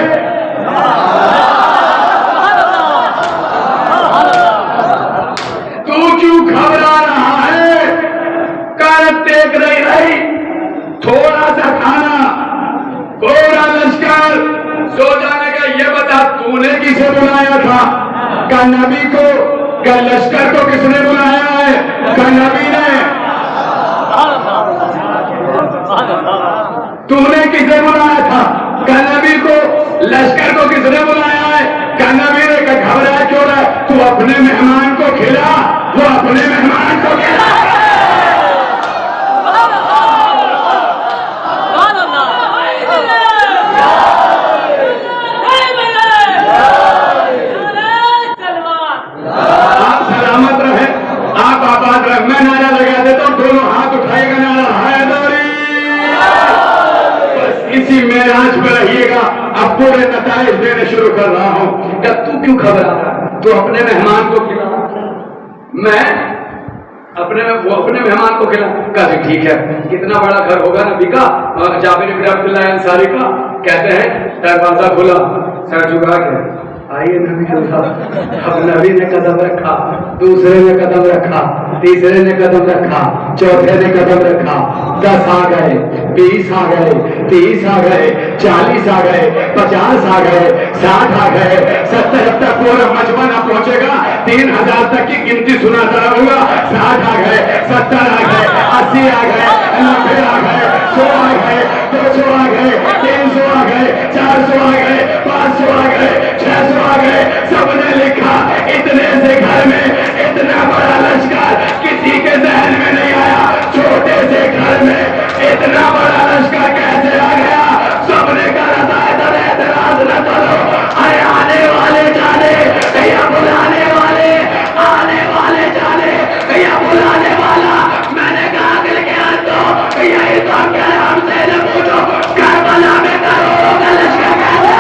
تو کیوں گھبرا رہا ہے؟ کارت دیکھ رہی تھوڑا سا کھانا, پورا لشکر. سو جانے کا یہ بتا تو نے کسے بلایا تھا؟ کہ نبی کو. کہ لشکر کو کس نے بلایا ہے؟ کہ نبی نے. تو نے کسے بلایا تھا؟ کہ نبی کو. لشکر کو کس نے بلایا ہے؟ کہ نبی نے. کہ گھبرایا کیوں رہا ہے؟ تو اپنے مہمان کو کھلا، وہ اپنے مہمان کو کھلا۔ آپ سلامت رہے، آپ آباد رہے۔ میں نعرہ لگا دیتا ہوں، دونوں ہاتھ اٹھائے گا، نعرہ حیدری۔ بس اسی معراج پہ رہیے گا۔ اب پورے نتائج دینے شروع کر رہا ہوں کہ تو کیوں گھبرا رہا ہے؟ تو اپنے مہمان کو کھلا، میں وہ اپنے مہمان کو کھلا۔ کہا ٹھیک ہے۔ کتنا بڑا گھر ہوگا نبی کا، جابر بن عبداللہ انصاری کا۔ کہتے ہیں دروازہ کھلا، سر جھکا کے آئیے نبی کے ساتھ۔ اب نبی نے قدم رکھا، دوسرے نے قدم رکھا، تیسرے نے قدم رکھا، چوتھے نے قدم رکھا۔ 10 آ گئے، 20 آ گئے، 30 آ گئے، 40 آ گئے، 50 آ گئے، 60 آ گئے، 70 تک پورا مجمع نہ پہنچے گا، 3000 تک کی گنتی سناتا رہوں گا۔ 60 آ گئے، 70 آ گئے، 80 آ گئے، 90 آ گئے، 100 آ گئے، 200 آ گئے، 300 آ گئے، 400 آ گئے، 500 آ گئے، 600 آ گئے۔ سب نے لکھا اتنے سے گھر میں اتنا بڑا لشکر کسی کے ذہن میں نہیں آیا۔ چھوٹے سے گھر میں اتنا بڑا لشکر کیسے آ گیا؟ سب نے کہا اعتراض نہ کرو، آنے والے جانے یا بلانے والے، آنے والے جانے یا بلانے والا۔ میں نے کہا دل کے اندر یہی تو ہم کہہ رہے ہیں، ہم سے نہ پوچھو کربلا میں کروڑوں کا لشکر کیسے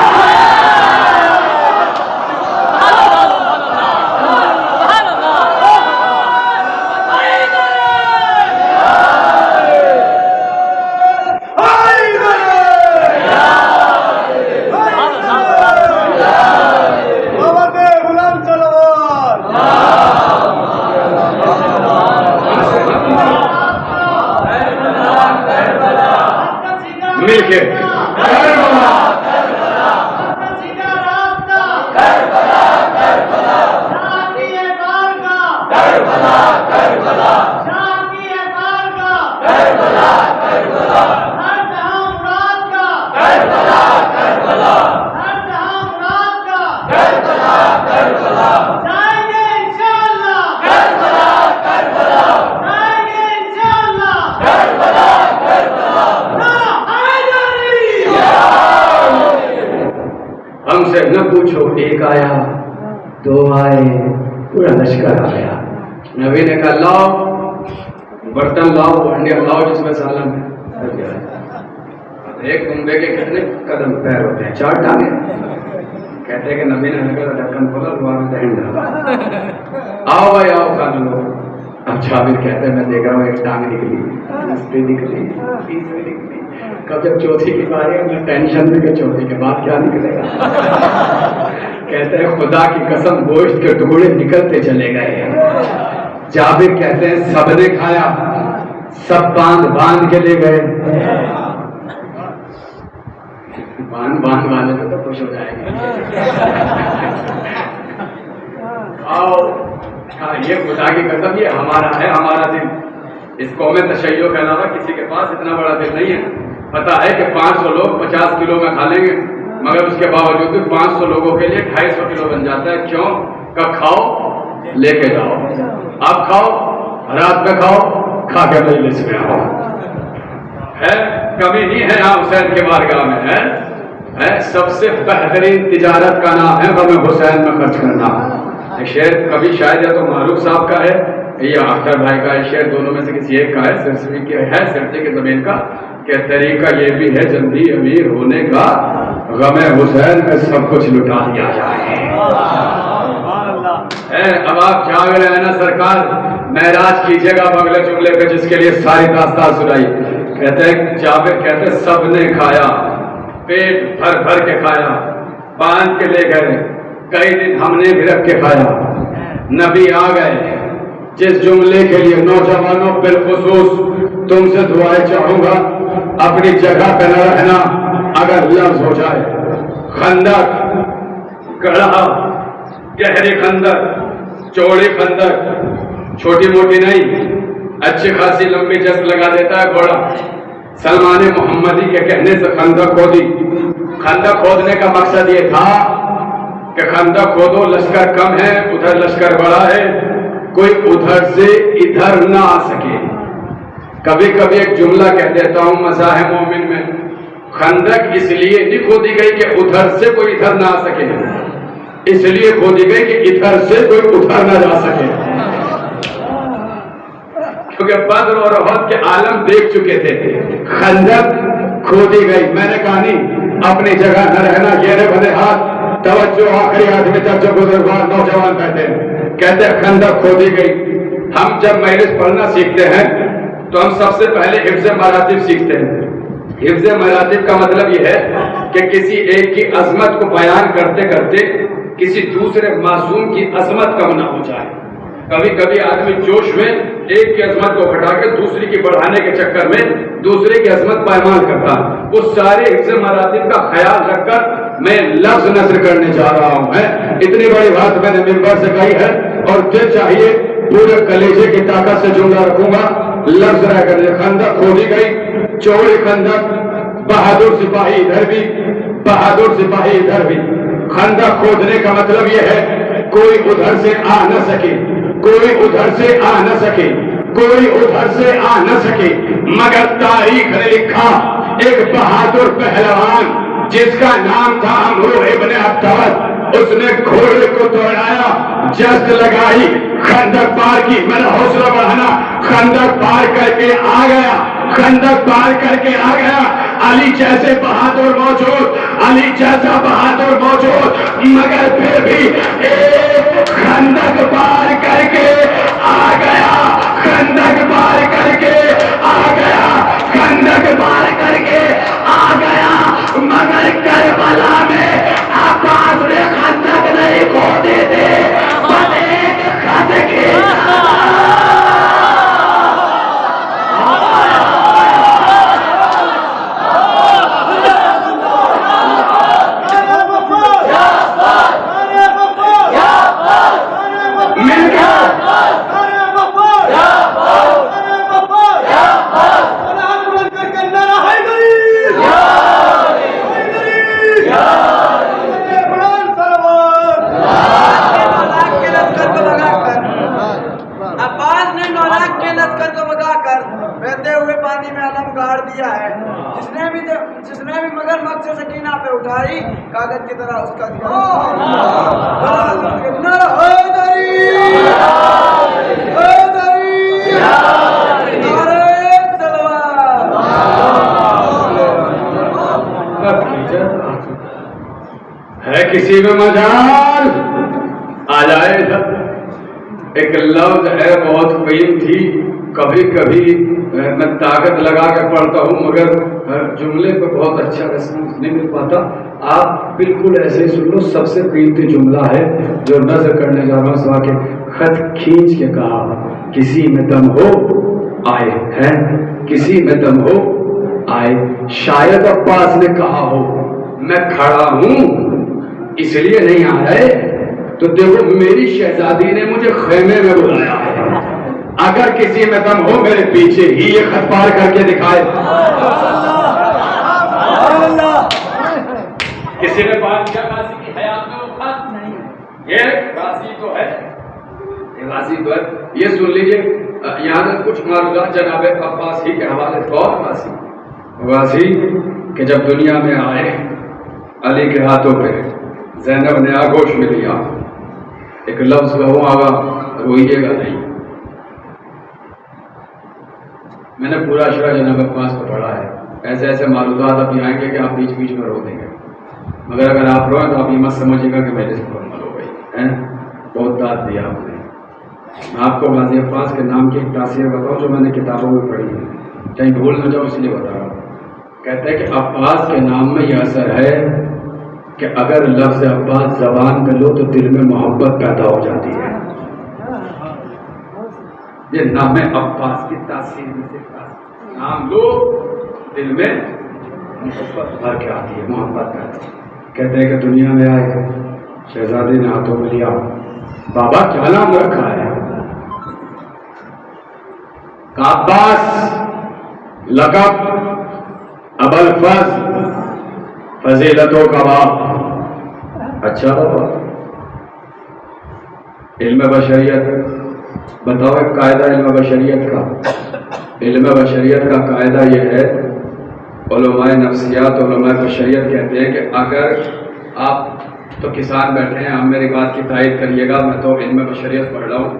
مل کے ہم سے نہ پوچھو، ایک آیا، 2 آئے، پورا لشکر آ گیا۔ نبی نے کہا لاؤ برتن، لاؤ ہنڈیا لاؤ جس میں سالن ہے۔ ایک کنبے کے کتنے قدم پیر ہوتے ہیں؟ 4 ٹانگیں۔ کہتے ہیں کہ نبی نے لگا ڈھکن کھولا، دعا میں دہن ڈالا، آؤ بھائی آؤ کھانا لو۔ اب جابر کہتے ہیں میں دیکھ رہا ہوں ایک ٹانگ نکلی، دوسری نکلی، تیسری نکلی۔ کب جب چوتھی کی باری ہے میں ٹینشن میں کہ چوتھی کے بعد کیا نکلے گا۔ کہتے ہیں خدا کی قسم گوشت کے ٹکڑے نکلتے چلے گئے۔ جابر کہتے ہیں سب نے کھایا، سب باندھ کے لے گئے۔ باندھ والے تو خوش ہو جائے گا۔ آؤ یہ خدا کی قسم یہ ہمارا ہے، ہمارا دن۔ اس قوم تشیع کے علاوہ کسی کے پاس اتنا بڑا دل نہیں ہے۔ پتا ہے کہ 500 لوگ 50 کلو میں کھا لیں گے، مگر اس کے باوجود بھی 500 لوگوں کے لیے 250 کلو بن جاتا ہے۔ کیوں؟ کہ کھاؤ لے کے جاؤ، آپ کھاؤ رات میں کھاؤ، کھا کے مجلس میں آؤ۔ ہے کمی نہیں ہے یہاں حسین کے بارگاہ میں ہے سب سے بہترین تجارت کا نام ہے غم حسین میں خرچ کرنا۔ شعر کبھی شاید یا تو معروف صاحب کا ہے یا اختر بھائی کا ہے، شعر دونوں میں سے کسی ایک کا ہے، سرسوی کے زمین کا، کہ طریقہ یہ بھی ہے جلدی امیر ہونے کا، غم حسین میں سب کچھ لٹا دیا جائے۔ اب آپ جاگ رہے ہیں نا سرکار، معراج کیجیے گا اگلے جملے پہ جس کے لیے ساری داستان سنائی۔ کہتے ہیں جابر کہتے ہیں سب نے کھایا، پیٹ بھر بھر کے کھایا، باندھ کے لے گئے، کئی دن ہم نے بھی رکھ کے کھایا۔ نبی آ گئے، جس جملے کے لیے نوجوانوں بالخصوص تم سے دعائیں چاہوں گا، اپنی جگہ پہ نہ رہنا اگر لفظ ہو جائے۔ خندق گڑھا، گہری خندق، چوڑی خندق، چھوٹی موٹی نہیں، اچھی خاصی لمبی جس لگا دیتا ہے گھوڑا۔ سلمان محمدی کے کہنے سے خندق کھودی۔ خندق کھودنے کا مقصد یہ تھا کہ خندق کھودو، لشکر کم ہے، ادھر لشکر بڑا ہے، کوئی ادھر سے ادھر نہ آ سکے۔ کبھی کبھی ایک جملہ کہہ دیتا ہوں مزاح مومن میں، خندق اس لیے نہیں کھودی گئی کہ ادھر سے کوئی ادھر نہ آ سکے، اس لیے کھودی گئی کہ ادھر سے کوئی ادھر نہ جا سکے، کیونکہ بدر اور احد کے عالم دیکھ چکے تھے۔ خندق کھودی گئی، میں نے کہا نہیں اپنی جگہ نہ رہنا، یہ رہے بھلے ہاتھ، توجہ آخری آدمی تک جو بزرگوار نوجوان کہتے ہیں خندق کھودی گئی۔ ہم جب مجلس پڑھنا سیکھتے ہیں تو ہم سب سے پہلے حفظ مراتب سیکھتے ہیں۔ حفظ مراتب کا مطلب یہ ہے کہ کسی ایک کی عظمت کو بیان کرتے کرتے کسی دوسرے معصوم کی عظمت کم نہ ہو جائے۔ کبھی کبھی آدمی جوش میں ایک کی عظمت کو گھٹا کے دوسری کی بڑھانے کے چکر میں دوسرے کی عظمت پائمال کرتا، وہ سارے حفظ مراتب کا خیال رکھ کر میں لفظ نثر کرنے جا رہا ہوں۔ اتنی بڑی بات میں نے ممبر سے کہی ہے اور دل چاہیے پورے کلیجے کی طاقت سے جملہ رکھوں گا، لفظ رہ کر خندق کھودی گئی، چوڑی خندق، بہادر سپاہی ادھر بھی، بہادر سپاہی ادھر بھی۔ خندق کھودنے کا مطلب یہ ہے کوئی ادھر سے آ نہ سکے، کوئی ادھر سے آ نہ سکے، کوئی ادھر سے آ نہ سکے، مگر تاریخ نے لکھا ایک بہادر پہلوان جس کا نام تھا عمرو ابن عبدود، اس نے گھوڑے کو دوڑایا، جست لگائی، خندق پار کی، میں نے حوصلہ بڑھانا، خندق پار کر کے آ گیا، خندق پار کر کے آ گیا۔ علی جیسے بہادر موجود، علی جیسا بہادر موجود، مگر پھر بھی ایک خندق پار کر کے آ گیا، خندق پار کر کے آ گیا، خندق پار کر کے آ گیا، مگر کربلا میں عباس نے خندق نہیں کھودے تھے، بس ایک خط کھینچا۔ جس نے بھی مگر مقصد سے سکینہ پہ اٹھائی، کاغذ کی طرح اس کا ہے کسی میں مجال آ جائے گا۔ ایک لفظ ہے بہت قیمتی، کبھی کبھی میں طاقت لگا کے پڑھتا ہوں مگر جملے پہ بہت اچھا ریسپانس نہیں مل پاتا۔ آپ بالکل ایسے ہی سن لو، سب سے قیمتی جملہ ہے جو نظر کرنے جا رہا ہوں، سوا کے خط کھینچ کے کہا کسی میں دم ہو آئے، ہے کسی میں دم ہو آئے۔ شاید عباس نے کہا ہو میں کھڑا ہوں اس لیے نہیں آ رہے، تو دیکھو میری شہزادی نے مجھے خیمے میں بلایا ہے، اگر کسی میں دم ہو میرے پیچھے ہی یہ خط پار کر کے دکھائے۔ کسی نے بات کیا غازی کی حیات میں وہ خط نہیں، یہ غازی تو ہے، یہ غازی تو ہے۔ یہ سن لیجئے یہاں سے کچھ معلومات جناب عباس ہی کے حوالے سے۔ غازی کہ جب دنیا میں آئے علی کے ہاتھوں پہ زینب نے آگوش میں لیا، ایک لفظ کہوں آگا روئیے گا نہیں، میں نے پورا شرح جناب عباس کو پڑھا ہے، ایسے ایسے معلومات ابھی آئیں گے کہ آپ بیچ بیچ میں رو دیں گے، مگر اگر آپ روئیں تو آپ یہ مت سمجھے گا کہ میرے سے مکمل ہو گئی ہے، بہت داد دیا آپ نے۔ میں آپ کو غازی عباس کے نام کی ایک تاثیر بتاؤں جو میں نے کتابوں میں پڑھی ہے، کہیں بھول نہ جاؤ اس لیے بتا رہا ہوں۔ کہتے ہیں کہ عباس کے نام میں یہ اثر ہے کہ اگر لفظ عباس زبان پہ لو تو دل میں محبت پیدا ہو جاتی ہے۔ یہ نام عباس کی تاثیر میں سے نام لو دل میں محبت بھر کے آتی ہے، محبت پیدا۔ کہتے ہیں کہ دنیا میں آئے شہزادی نے ہاتھوں میں لیا، بابا کیا نام رکھا ہے؟ عباس لقب ابوالفضل فضیلتوں کا باپ۔ اچھا بابا علم بشریت بتاؤ ایک قاعدہ علم بشریت کا. علم بشریت کا قاعدہ یہ ہے، علماء نفسیات علماء بشریت کہتے ہیں کہ اگر آپ تو کسان بیٹھے ہیں، آپ میری بات کی تائید کریے گا، میں تو علم بشریت پڑھ رہا ہوں.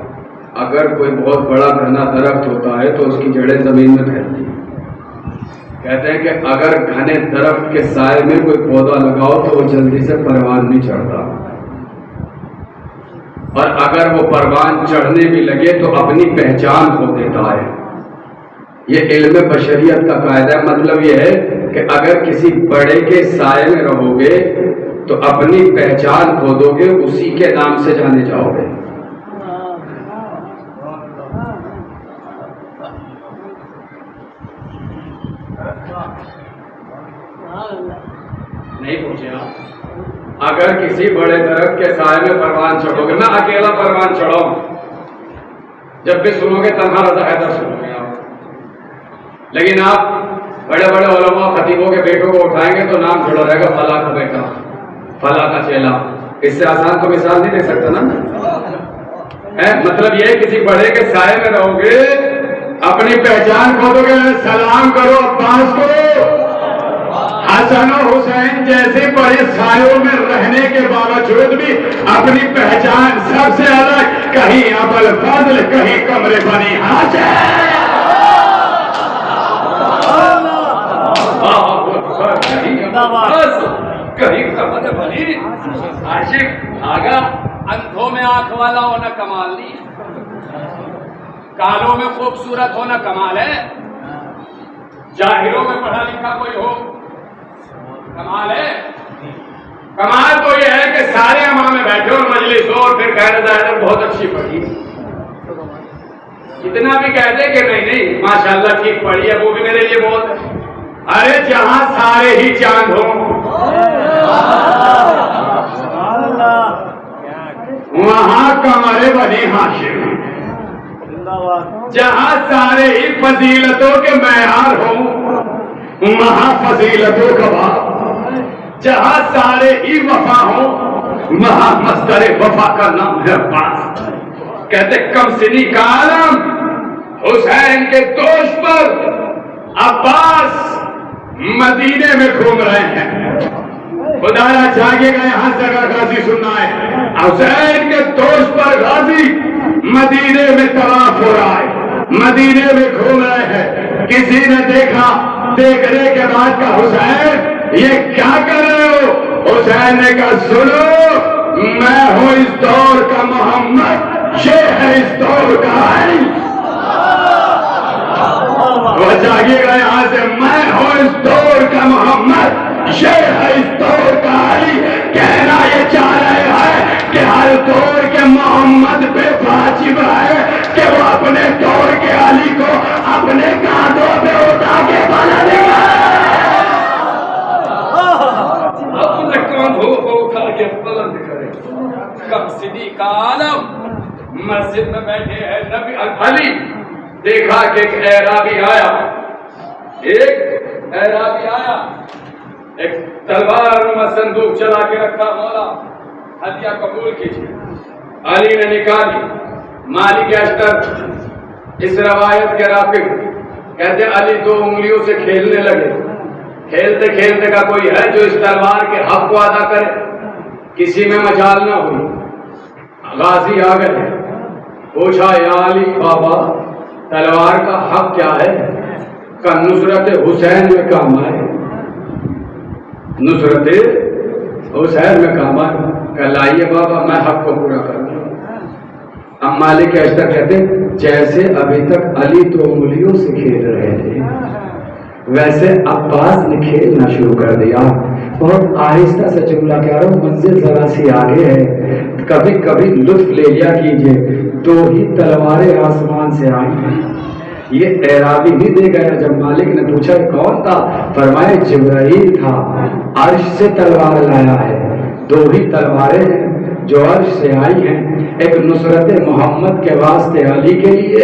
اگر کوئی بہت بڑا گھنا درخت ہوتا ہے تو اس کی جڑیں زمین میں پھیلتی ہیں. کہتے ہیں کہ اگر گھنے درخت کے سائے میں کوئی پودا لگاؤ تو وہ جلدی سے پروان نہیں چڑھتا، اور اگر وہ پروان چڑھنے بھی لگے تو اپنی پہچان کھو دیتا ہے. یہ علم بشریت کا قاعدہ ہے. مطلب یہ ہے کہ اگر کسی بڑے کے سائے میں رہو گے تو اپنی پہچان کھو دو گے، اسی کے نام سے جانے جاؤ گے. نہیں پوچھے آپ؟ اگر کسی بڑے درخت کے سائے میں پروان چڑھو گے، میں اکیلا پروان چڑھاؤں، جب بھی سنو گے تنہا رضا حیدر سنو گے آپ. لیکن آپ بڑے بڑے علماء خطیبوں کے بیٹوں کو اٹھائیں گے تو نام جڑا رہے گا فلاں کا بیٹا، فلاں کا چیلا. اس سے آسان تو مثال نہیں دے سکتا نا. مطلب یہ کسی بڑے کے سائے میں رہو گے، اپنی پہچان کھو دو گے. سلام کرو عباس کو. حسن و حسین جیسے بڑے سایوں میں رہنے کے باوجود بھی اپنی پہچان سب سے الگ، کہیں ابو الفضل، کہیں قمر بنی ہاشم. کہیں قمر بنی عاشق آگا. اندھوں میں آنکھ والا ہونا کمال نہیں، کالوں میں خوبصورت ہونا کمال ہے. جاہلوں میں پڑھا لکھا کوئی ہو کمال ہے. کمال تو یہ ہے کہ سارے امام میں بیٹھے اور مجلس ہو اور پھر کہہ رہا ہے بہت اچھی پڑھی. اتنا بھی کہہ دے کہ نہیں ماشاءاللہ ٹھیک پڑھی ہے، وہ بھی میرے لیے بہت ہے. ارے جہاں سارے ہی چاند ہوں وہاں قمر بنی ہاشم. جہاں سارے ہی فضیلتوں کے معیار ہوں وہاں فضیلتوں کا باپ. جہاں سارے ہی وفا ہوں وہاں مصدر وفا کا نام ہے عباس. کہتے کم سنی کا عالم حسین کے دوست پر عباس مدینے میں گھوم رہے ہیں. خدایا جاگے گئے یہاں جگہ غازی سننا ہے. حسین کے دوست پر غازی مدینے میں طواف ہو رہا ہے، مدینے میں گھوم رہے ہیں. کسی نے دیکھا، دیکھنے کے بعد کہا حسین یہ کیا کر رہے ہو؟ حسین نے کہا سنو، میں ہوں اس دور کا محمد، یہ ہے اس دور کا علی. وہ جاگے گا یہاں سے، میں ہوں اس دور کا محمد، یہ ہے اس دور کا علی. کہنا یہ چاہ رہے ہیں کہ ہر دور کے محمد پہ واجب ہے کہ وہ اپنے دور کے علی کو اپنے کاندھوں پہ اٹھا کے بلند اپنے کاندھوں کو اٹھا کے بلند کرے. کم سنی کا عالم مسجد میں بیٹھے ہیں نبی علی. دیکھا کہ ایک اعرابی آیا، ایک تلوار نما صندوق چلا کے رکھا. مولا ہدیہ قبول کیجیے. علی نے نکالی. مالک اشتر اس روایت کے رافق کہتے علی 2 انگلیوں سے کھیلنے لگے. کھیلتے کھیلتے کا کوئی ہے جو اس تلوار کے حق کو ادا کرے؟ کسی میں مجال نہ ہوئی. غازی آ گئے، پوچھا یا علی بابا تلوار کا حق کیا ہے؟ کہ نصرت حسین میں کام آئے، نصرت حسین میں کام آئے. کہ لائیے بابا میں حق کو پورا کروں. اب مالک اشتر کہتے جیسے ابھی تک علی 2 انگلیوں سے کھیل رہے تھے ویسے عباس نے کھیلنا شروع کر دیا. بہت آہستہ سے جملہ کہہ رہا ہوں، منزل ذرا سی آگے ہے، کبھی کبھی لطف لے لیا کیجیے. 2 ہی تلواریں آسمان سے آئی ہیں. یہ اعرابی بھی دے گیا. جب مالک نے پوچھا کون تھا؟ فرمایا جبرائیل تھا، عرش سے تلوار لایا ہے. 2 ہی تلواریں ہیں جو عرش سے آئی ہیں، ایک نصرت محمد کے واسطے علی کے لیے،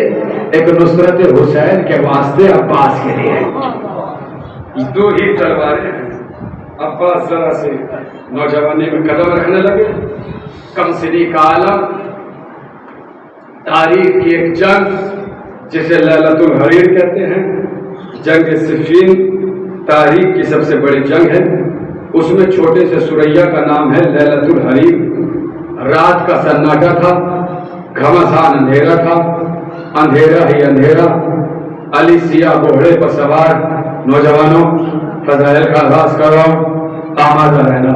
ایک نصرت حسین کے واسطے عباس کے لیے. 2 ہی تلواریں ہیں. عباس ذرا سے نوجوانی میں قدم رکھنے لگے. کم سنی کا عالم تاریخ کی ایک جنگ جسے لیلۃ الحریر کہتے ہیں، جنگ صفین تاریخ کی سب سے بڑی جنگ ہے۔ اس میں چھوٹے سے سریا کا نام ہے لیلۃ الحریر۔ رات کا سناٹا تھا، گھمسان اندھیرا تھا، اندھیرا ہی اندھیرا۔ علی سیاہ گھوڑے پر سوار، نوجوانوں فضائل کا آغاز کر رہا ہوں، آمادہ رہنا۔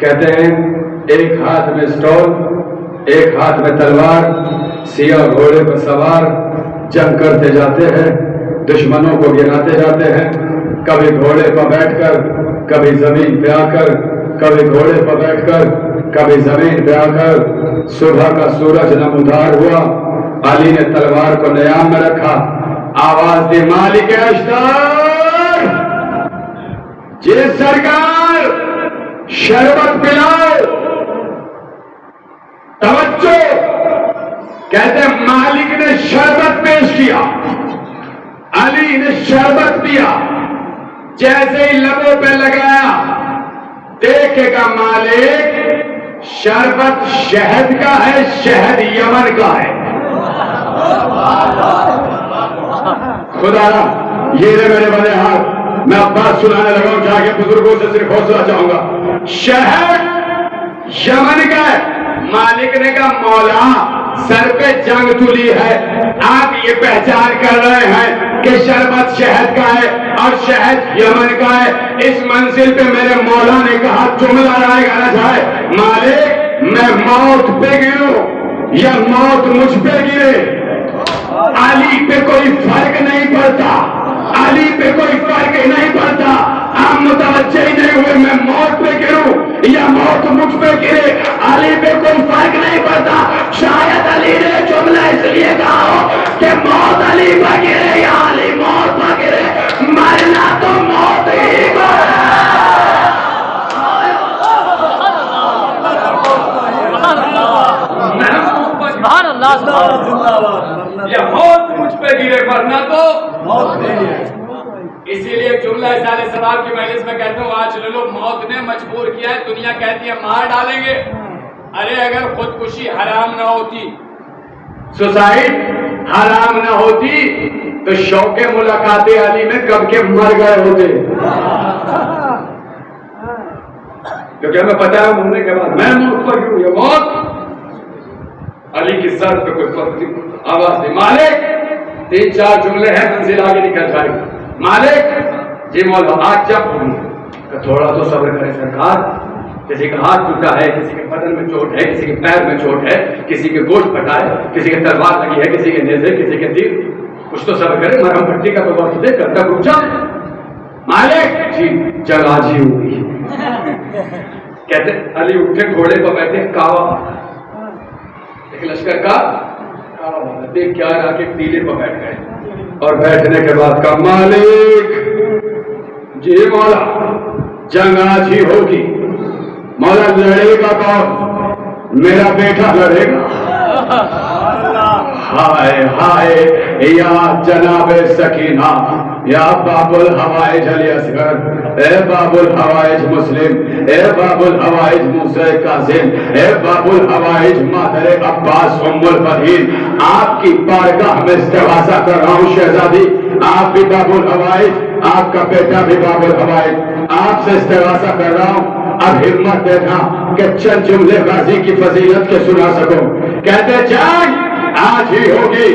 کہتے ہیں ایک ہاتھ میں اسٹول، ایک ہاتھ میں تلوار، سیاہ گھوڑے پر سوار جنگ کرتے جاتے ہیں، دشمنوں کو گراتے جاتے ہیں، کبھی گھوڑے پر بیٹھ کر، کبھی زمین پہ آ کر، کبھی گھوڑے پر بیٹھ کر، کبھی زمین پہ آ کر۔ صبح کا سورج نمودار ہوا، علی نے تلوار کو نیام میں رکھا، آواز دی مالک اشتر، جی سرکار شربت پلاؤ۔ توجہ، کہتے مالک نے شربت پیش کیا، علی نے شربت پیا، جیسے ہی لبوں پہ لگایا دیکھے گا مالک شربت شہد کا ہے، شہد یمن کا ہے۔ خدا یہ رہے میرے بڑے ہاتھ، میں اب بات سنانے لگا ہوں، جا کے بزرگوں سے صرف حوصلہ چاہوں گا۔ شہد یمن کا ہے۔ مالک نے کہا مولا سر پہ جنگ تلی ہے، آپ یہ پہچان کر رہے ہیں کہ شربت شہد کا ہے اور شہد یمن کا ہے۔ اس منزل پہ میرے مولا نے کہا جملہ رائے گا نہ جائے، مالک میں موت پہ گروں یا موت مجھ پہ گرے، علی پہ کوئی فرق نہیں پڑتا، علی پہ کوئی فرق نہیں پڑتا۔ آپ متوجہ ہی نہیں ہوئے، میں موت پہ گروں یا موت مجھ پہ گرے، علی پہ کوئی فرق نہیں پڑتا۔ شاید علی نے جملہ اس لیے کہا ہو کہ موت علی پہ گرے یا علی موت پہ گرے، مرنا تو موت ہی کو ہے۔ سبحان اللہ، یا موت مجھ پہ گرے، ورنہ تو موت نہیں ہے۔ اسی لیے جملہ اظہار ثواب کی مجلس میں کہتا ہوں آج لے لو، موت نے مجبور کیا ہے، دنیا کہتی ہے مار ڈالیں گے۔ ارے اگر خودکشی حرام نہ ہوتی، سوسائڈ حرام نہ ہوتی تو شوق ملاقات علی میں کب کے مر گئے ہوتے۔ کیونکہ ہمیں پتا ہے مرنے کے بعد میں موت پر گروں یا موت علی کی سر پہ کوئی فرق نہیں۔ آواز دے مالک، 3-4 جملے ہیں، منزل آگے نکل جائے گی۔ مالک جی مولا آج جب کہ تھوڑا تو صبر کرے سرکار، کسی کا ہاتھ ٹوٹا ہے، کسی کے بدن میں چوٹ ہے، کسی کے پیر میں چوٹ ہے، کسی کے گوشت پھٹا ہے، کسی کے تلوار لگی ہے، کسی کے نیزے، کسی کے تیر، کچھ تو صبر کرے، مرہم پٹی کا تو وقت دے کر تک رک جائے۔ مالک جی جنگ آج ہی ہوئی۔ کہتے علی اٹھے، گھوڑے پر بیٹھے، کعوہ ایک لشکر کا دیکھ کیا آ کے ٹیلے پر بیٹھ گئے، اور بیٹھنے کے بعد کہا مالک جی مولا جنگ آج ہی ہوگی، مولا لڑے گا کون؟ میرا بیٹا لڑے گا۔ ہائے ہائے یا جناب سکینہ، یا باب الحوائج علی اصغر، اے باب الحوائج مسلم، اے باب الحوائج موسیٰ کاظم، اے باب الحوائج مادر عباس ام البنین، آپ کی بارگاہ میں استغاثہ کر رہا ہوں شہزادی، آپ بھی باب الحوائج، آپ کا بیٹا بھی باب الحوائج، آپ سے استغاثہ کر رہا ہوں، اب ہمت دینا کہ چند جملے غازی کی فضیلت کے سنا سکوں۔ کہتے جنگ آج ہی ہوگی،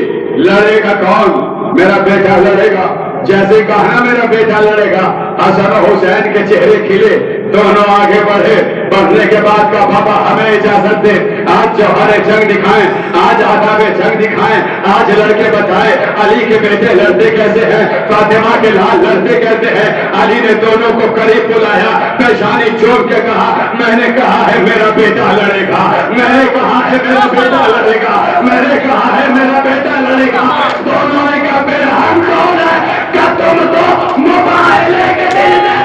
لڑے گا کون؟ میرا بیٹا لڑے گا۔ جیسے کہا میرا بیٹا لڑے گا، حسن و حسین کے چہرے کھلے، دونوں آگے بڑھے، بڑھنے کے بعد کا بابا ہمیں اجازت دے، آج جوہر جنگ دکھائیں، آج آداب جنگ دکھائیں، آج لڑکے بتائے علی کے بیٹے لڑتے کیسے ہیں، فاطمہ کے لال لڑتے کیسے ہیں۔ علی نے دونوں کو قریب بلایا، پیشانی چوم کے کہا میں نے کہا ہے میرا بیٹا لڑے گا، میں نے کہا ہے میرا بیٹا لڑے گا، میں نے کہا ہے میرا بیٹا لڑے گا۔ دونوں نے کہا میرا ہم کون ہے کہ تم تو موبائل کے دل میں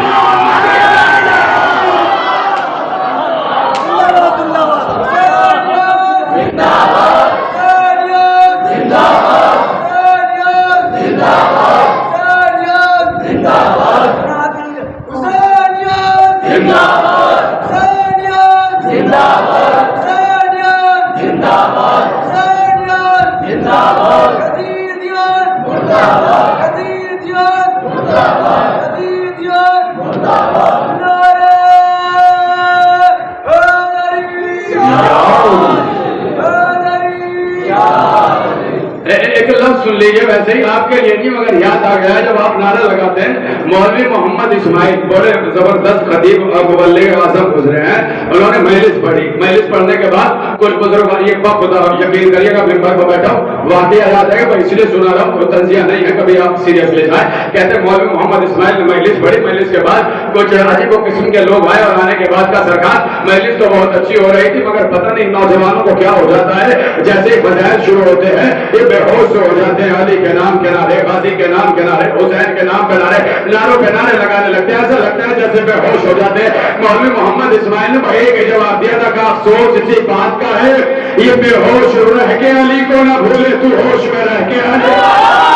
لیجیے ویسے ہی آپ کے لیے نہیں مگر یاد آ گیا جب آپ نعرہ لگاتے ہیں مولوی محمد اسماعیل بڑے زبردست خطیب اور مبلغ اعظم گزرے ہیں انہوں نے مجلس پڑھی مجلس پڑھنے کے بعد کچھ بزرگ یہ خدا یقین کریے گا ممبر پر بیٹھا ہوں واقعہ یاد ہے کہ اس لیے سنا رہا ہوں کوئی تنزیہ نہیں ہے کبھی آپ سیریس لے جائیں کہتے ہیں مولوی محمد اسماعیل نے مجلس پڑھی مجلس کے بعد کچھ عجیب و قسم کے لوگ آئے اور آنے کے بعد کا سرکار مجلس تو بہت اچھی ہو رہی تھی مگر پتہ نہیں نوجوانوں کو کیا ہو جاتا ہے جیسے فضائل شروع ہوتے ہیں یہ بے ہوش سے ہو جاتے ہیں علی کے نام کے نعرے غازی کے نام کے نعرے حسین کے نام کے نعرے نعروں کے نعرے لگانے لگتے ہیں ایسا لگتا ہے جیسے بے ہوش ہو جاتے ہیں مولوی محمد اسماعیل نے بھائی کے جواب دیا تھا کہ افسوس اسی بات کا ہے یہ بے ہوش رہ کے علی کو نہ بھولے تو ہوش میں رہ کے علی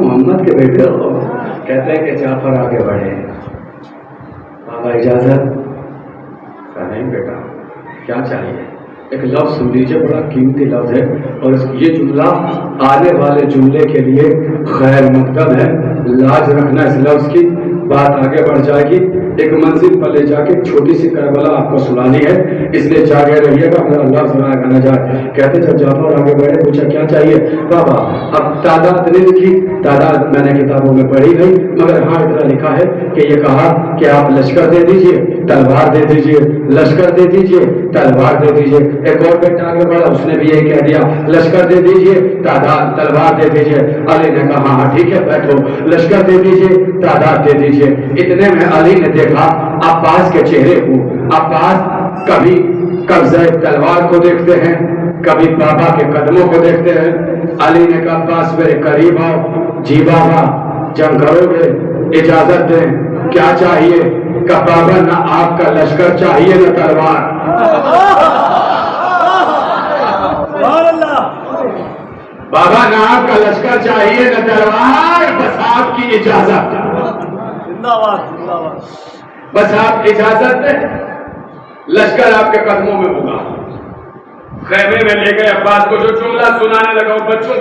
محمد کے بیٹے ہو کہتے ہیں کہ جعفر آگے بڑھے بابا اجازت نہیں بیٹا کیا چاہیے ایک لفظ سن لیجیے بڑا قیمتی لفظ ہے اور یہ جملہ آنے والے جملے کے لیے خیر مقدم ہے لاج رکھنا اس لفظ کی بات آگے بڑھ جائے گی ایک منزل پر لے جا کے چھوٹی سی کربلا آپ کو سنانی ہے اس لیے جاگے رہیے گا میرا لفظ نہ جائے کہتے جب جعفر آگے بڑھے پوچھا کیا چاہیے بابا اب تعداد نہیں لکھی تعداد میں نے کتابوں میں پڑھی نہیں مگر ہاں اتنا لکھا ہے کہ یہ کہا کہ آپ لشکر دے دیجئے تلوار دے دیجئے لشکر دے دیجئے تلوار دے دیجئے ایک اور بیٹا آگے بڑھا اس نے بھی یہی کہہ دیا لشکر دے دیجئے تعداد تلوار دے دیجئے علی نے کہا ہاں ٹھیک ہے بیٹھو لشکر دے دیجئے تعداد دے دیجئے اتنے میں علی نے دیکھا عباس کے چہرے کو عباس کبھی قبضہ تلوار کو دیکھتے ہیں کبھی بابا کے قدموں کو دیکھتے ہیں علی نے کہا عباس میرے قریب آؤ جی بابا جنگ کرو گے اجازت دیں کیا چاہیے کہ بابا نہ آپ کا لشکر چاہیے نہ تلوار بابا نہ آپ کا لشکر چاہیے نہ تلوار بس آپ کی اجازت بس آپ اجازت دیں لشکر آپ کے قدموں میں ہوگا خیمے میں لے گئے عباس کو جو جملہ سنانے لگا بچوں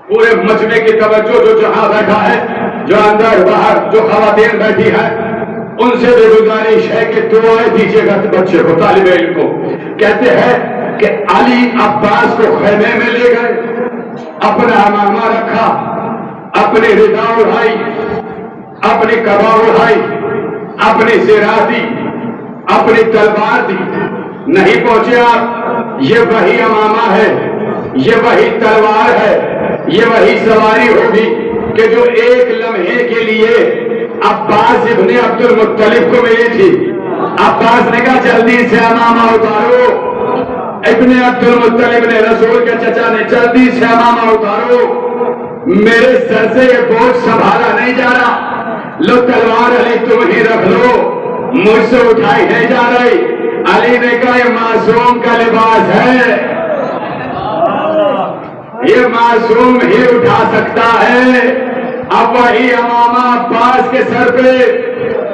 پورے مجمع کی توجہ جو جہاں بیٹھا ہے جو اندر باہر جو خواتین بیٹھی ہے ان سے بھی گزارش ہے کہ دعائیں دیجیے گا بچے کو طالب علم کو کہتے ہیں کہ علی عباس کو خیمے میں لے گئے اپنا امامہ رکھا اپنی ردا اڑائی اپنی کبا اڑائی اپنی زرا دی اپنی تلوار دی نہیں پہنچے آپ یہ وہی امامہ ہے یہ وہی تلوار ہے یہ وہی سواری ہوگی کہ جو ایک لمحے کے لیے عباس ابن عبد المطلب کو ملی تھی عباس نے کہا جلدی سے امامہ اتارو ابن عبد المطلب نے رسول کے چچا نے جلدی سے امامہ اتارو میرے سر سے یہ بوجھ سنبھالا نہیں جا رہا لو تلوار علی تم ہی رکھ لو مجھ سے اٹھائی نہیں جا رہی علی نے کہا یہ معصوم کا لباس ہے یہ معصوم ہی اٹھا سکتا ہے اب وہی امامہ عباس کے سر پہ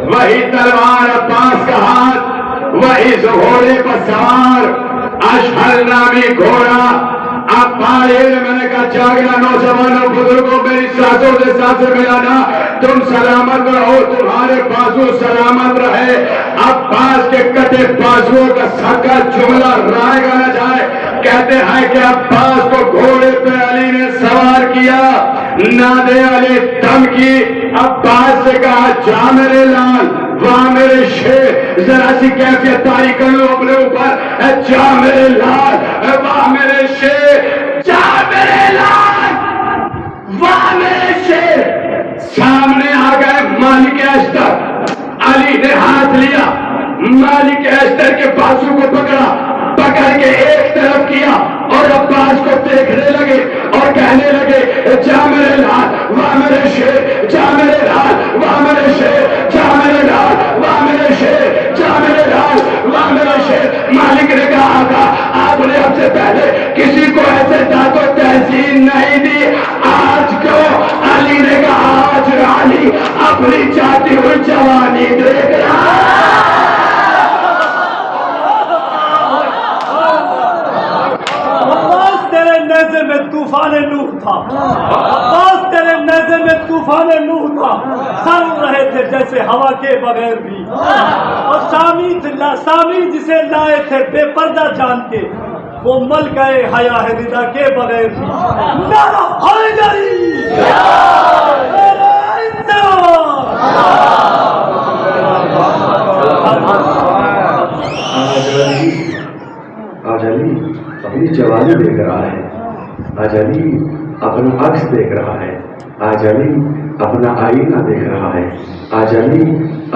وہی تلوار عباس کا ہاتھ وہی گھوڑے پر سوار اشہر نامی گھوڑا اب میں نے کہا جاگنا نوجوانوں بزرگوں میری سانسوں سے سانسیں ملانا تم سلامت رہو تمہارے بازو سلامت رہے عباس کے کٹے بازوؤں کا سکا جملہ رائے گا نہ جائے کہتے ہیں کہ عباس کو گھوڑے پہ علی نے سوار کیا نادے علی دم کی عباس سے کہا جا میرے لال واہ میرے شیر ذرا سی کیفیت تاری کر لو اپنے اوپر جا میرے لال واہ میرے شیر جا میرے لال واہ میرے شیر سامنے آ گئے مالک اشتر علی نے ہاتھ لیا مالک اشتر کے بازو کو پکڑا پکڑ کے ایک طرف کیا اور عباس کو دیکھنے لگے اور کہنے لگے جا میرے لال واہ میرے شیر جا میرے لال واہ میرے شیر جا میرے لال واہ میرے شیر جا میرے لال واہ میرے شیر مالک نے کہا تھا آپ نے اب سے پہلے کسی کو ایسے داد و تحسین نہیں دی آج کو علی نے کہا آج علی اپنی جاتی ہوئی جوانی دیکھ رہا میں طوفان نوح تھا، عباس تیرے نیزے میں طوفان نوح تھا، سن رہے تھے جیسے ہوا کے بغیر بھی، اور سامی جسے لائے تھے بے پردہ جان کے، وہ مل گئے حیا رضا کے بغیر بھی۔ نعرہ حیدری، آج علی اپنی جوانی دیکھ رہا ہے، آج علی اپنا عکس دیکھ رہا ہے، آج علی اپنا آئینہ دیکھ رہا ہے، آج علی